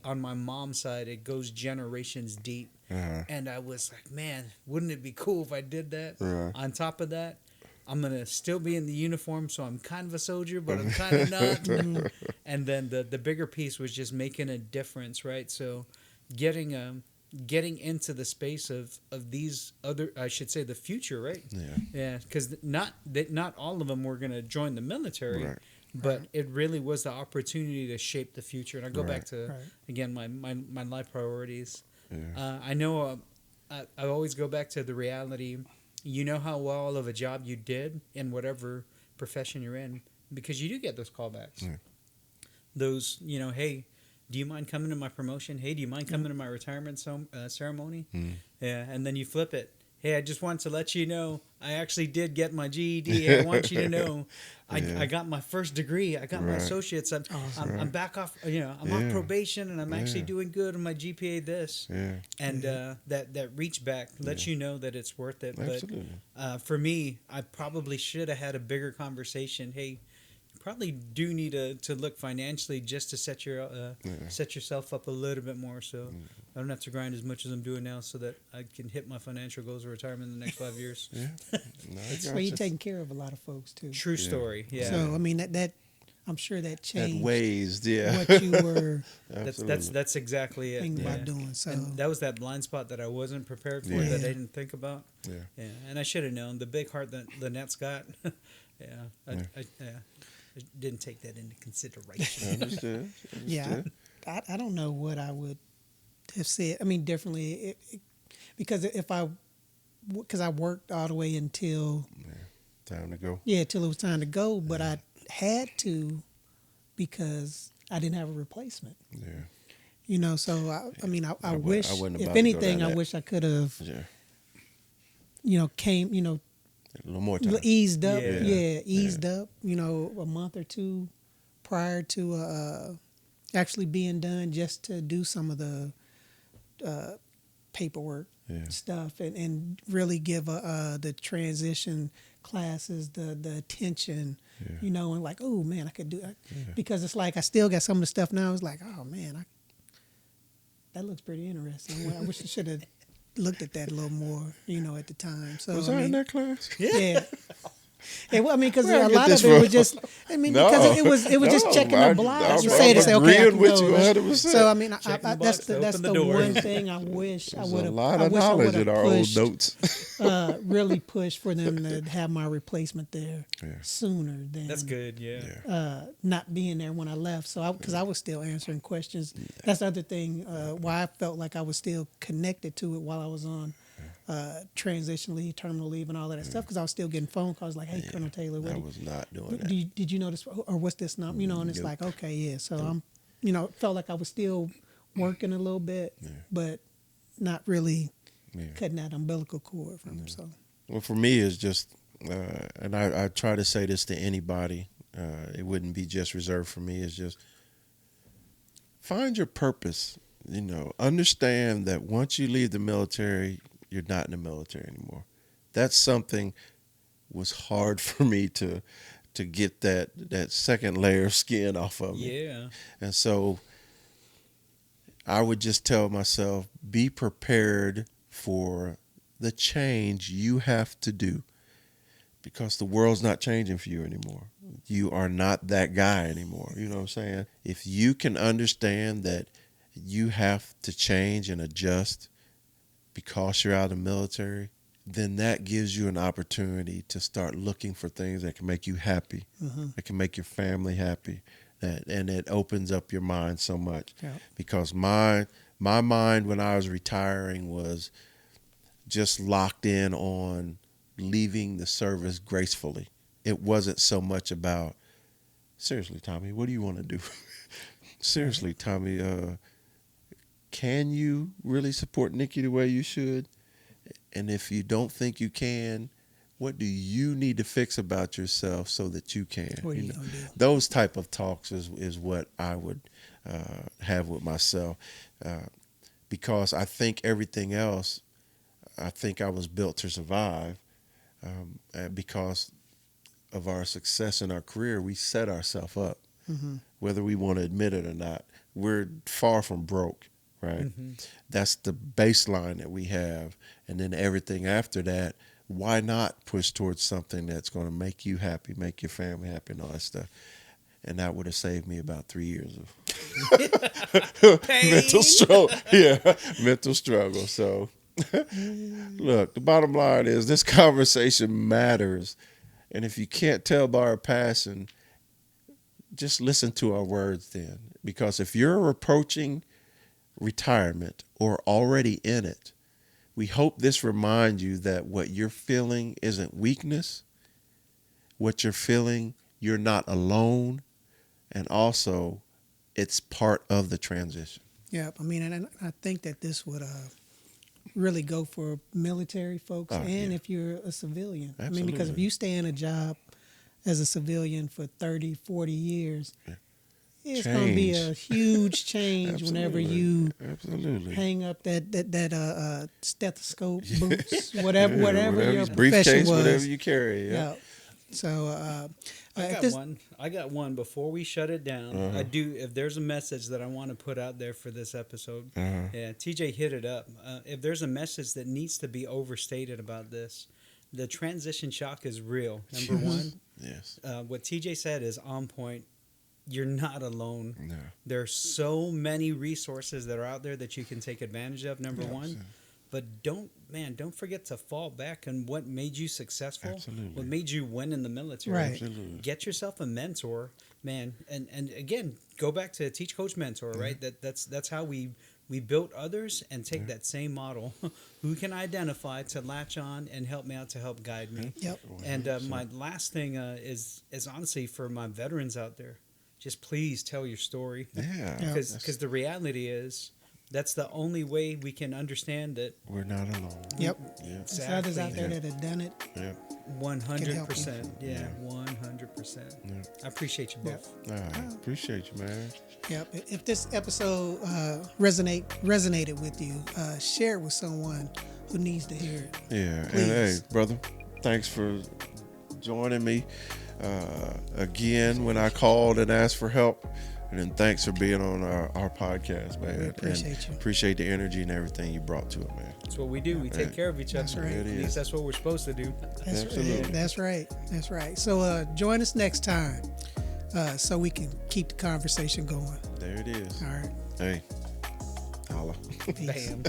On my mom's side, it goes generations deep. And I was like, man, wouldn't it be cool if I did that? On top of that, I'm going to still be in the uniform, so I'm kind of a soldier, but I'm kind of not. And then the bigger piece was just making a difference, right? So getting into the space of these other, I should say, the future, right? Yeah, because not all of them were going to join the military. Right. But it really was the opportunity to shape the future. And I go back to, again, my life priorities. I know I always go back to the reality. You know how well of a job you did in whatever profession you're in, because you do get those callbacks. Those, hey, do you mind coming to my promotion? Hey, do you mind coming to my retirement ceremony? Yeah, and then you flip it. Hey, I just want to let you know I actually did get my GED. I want you to know I got my first degree. I got my associates. I'm back off. I'm off probation, and I'm actually doing good on my GPA. And that reach back lets you know that it's worth it. Absolutely. But for me, I probably should have had a bigger conversation. Hey, you probably do need to look financially just to set yourself up a little bit more. So I don't have to grind as much as I'm doing now, so that I can hit my financial goals of retirement in the next 5 years. Well, you're taking care of a lot of folks too. True story. Yeah. So I mean that I'm sure that changed. That weighs, what you were. That's exactly it. Thinking about doing. So and that was that blind spot that I wasn't prepared for, that I didn't think about. Yeah. And I should have known the big heart that the Nets got. I didn't take that into consideration. Understood. Yeah, I don't know what I would have said. I mean, differently, because because I worked all the way until time to go. Yeah, till it was time to go. But I had to because I didn't have a replacement. Yeah. So I wish, if anything, I wish I could have. Came. A little more time. Eased up. Eased up. A month or two prior to actually being done, just to do some of the paperwork stuff and really give the transition classes the attention, and like, oh man, I could do that. Because it's like I still got some of the stuff now. It's like, oh man, that looks pretty interesting. I wish I should have looked at that a little more, at the time. So was I in that class? Yeah. Because a lot of it was just, because it was just checking the blocks. You say to say, okay, I can with go. you 100%. So that's the one thing I wish I would have. A lot of knowledge in our old notes. Really push for them to have my replacement there sooner than. That's good. Yeah. Not being there when I left, so because I was still answering questions. That's the other thing. Why I felt like I was still connected to it while I was on. Transition leave, terminal leave, and all of that stuff, because I was still getting phone calls like, "Hey, Colonel Taylor, I was not doing that. Did you know this, or what's this number?" And it's like, okay, so I'm, felt like I was still working a little bit, but not really cutting that umbilical cord from. So, well, for me, it's just, and I try to say this to anybody. It wouldn't be just reserved for me. It's just find your purpose. Understand that once you leave the military, you're not in the military anymore. That's something was hard for me to get that second layer of skin off of me. Yeah. And so I would just tell myself, be prepared for the change you have to do, because the world's not changing for you anymore. You are not that guy anymore. You know what I'm saying? If you can understand that you have to change and adjust because you're out of the military, then that gives you an opportunity to start looking for things that can make you happy, that can make your family happy, and it opens up your mind so much. Yeah. Because my mind when I was retiring was just locked in on leaving the service gracefully. It wasn't so much about, seriously, Tommie, what do you want to do? Seriously, Tommie, can you really support Nikki the way you should? And if you don't think you can, what do you need to fix about yourself so that you can? What are you gonna do? Those type of talks is what I would have with myself, because I think everything else, I think I was built to survive, because of our success in our career. We set ourselves up, whether we want to admit it or not. We're far from broke, right? That's the baseline that we have, and then everything after that, why not push towards something that's going to make you happy, make your family happy, and all that stuff? And that would have saved me about 3 years of mental struggle. Yeah, mental struggle. So, look, the bottom line is this conversation matters. And if you can't tell by our passion, just listen to our words then. Because if you're approaching retirement or already in it, we hope this reminds you that what you're feeling isn't weakness. What you're feeling, you're not alone. And also, it's part of the transition. Yeah, I mean, and I think that this would really go for military folks and if you're a civilian. Absolutely. I mean, because if you stay in a job as a civilian for 30, 40 years, it's going to be a huge change whenever you hang up that stethoscope, boots, whatever your profession briefcase, was. whatever you carry. Yeah. So I got one before we shut it down. I do. If there's a message that I want to put out there for this episode, yeah, TJ hit it up. If there's a message that needs to be overstated about this, the transition shock is real. Number one, yes. What TJ said is on point. You're not alone. No. There's so many resources that are out there that you can take advantage of. Number one. But don't forget to fall back on what made you successful, what made you win in the military. Right. Absolutely. Get yourself a mentor, man, and again, go back to teach, coach, mentor, right? That's how we built others, and take that same model. Who can I identify to latch on and help me out, to help guide me? Yep. And my last thing is honestly for my veterans out there, just please tell your story. Yeah. Because the reality is, that's the only way we can understand that we're not alone. Yep. Exactly. There's others out there that have done it. Yeah. 100%. Yeah, 100%. Yeah. I appreciate you both. I appreciate you, man. Yep. If this episode resonated with you, share it with someone who needs to hear it. Yeah. Please. And hey, brother, thanks for joining me again when I called and asked for help. And then thanks for being on our podcast, man. We appreciate you. Appreciate the energy and everything you brought to it, man. That's what we do. We take care of each other. That's right. At least that's what we're supposed to do. Absolutely. That's right. That's right. So join us next time so we can keep the conversation going. There it is. All right. Hey, holla. Peace. Bam.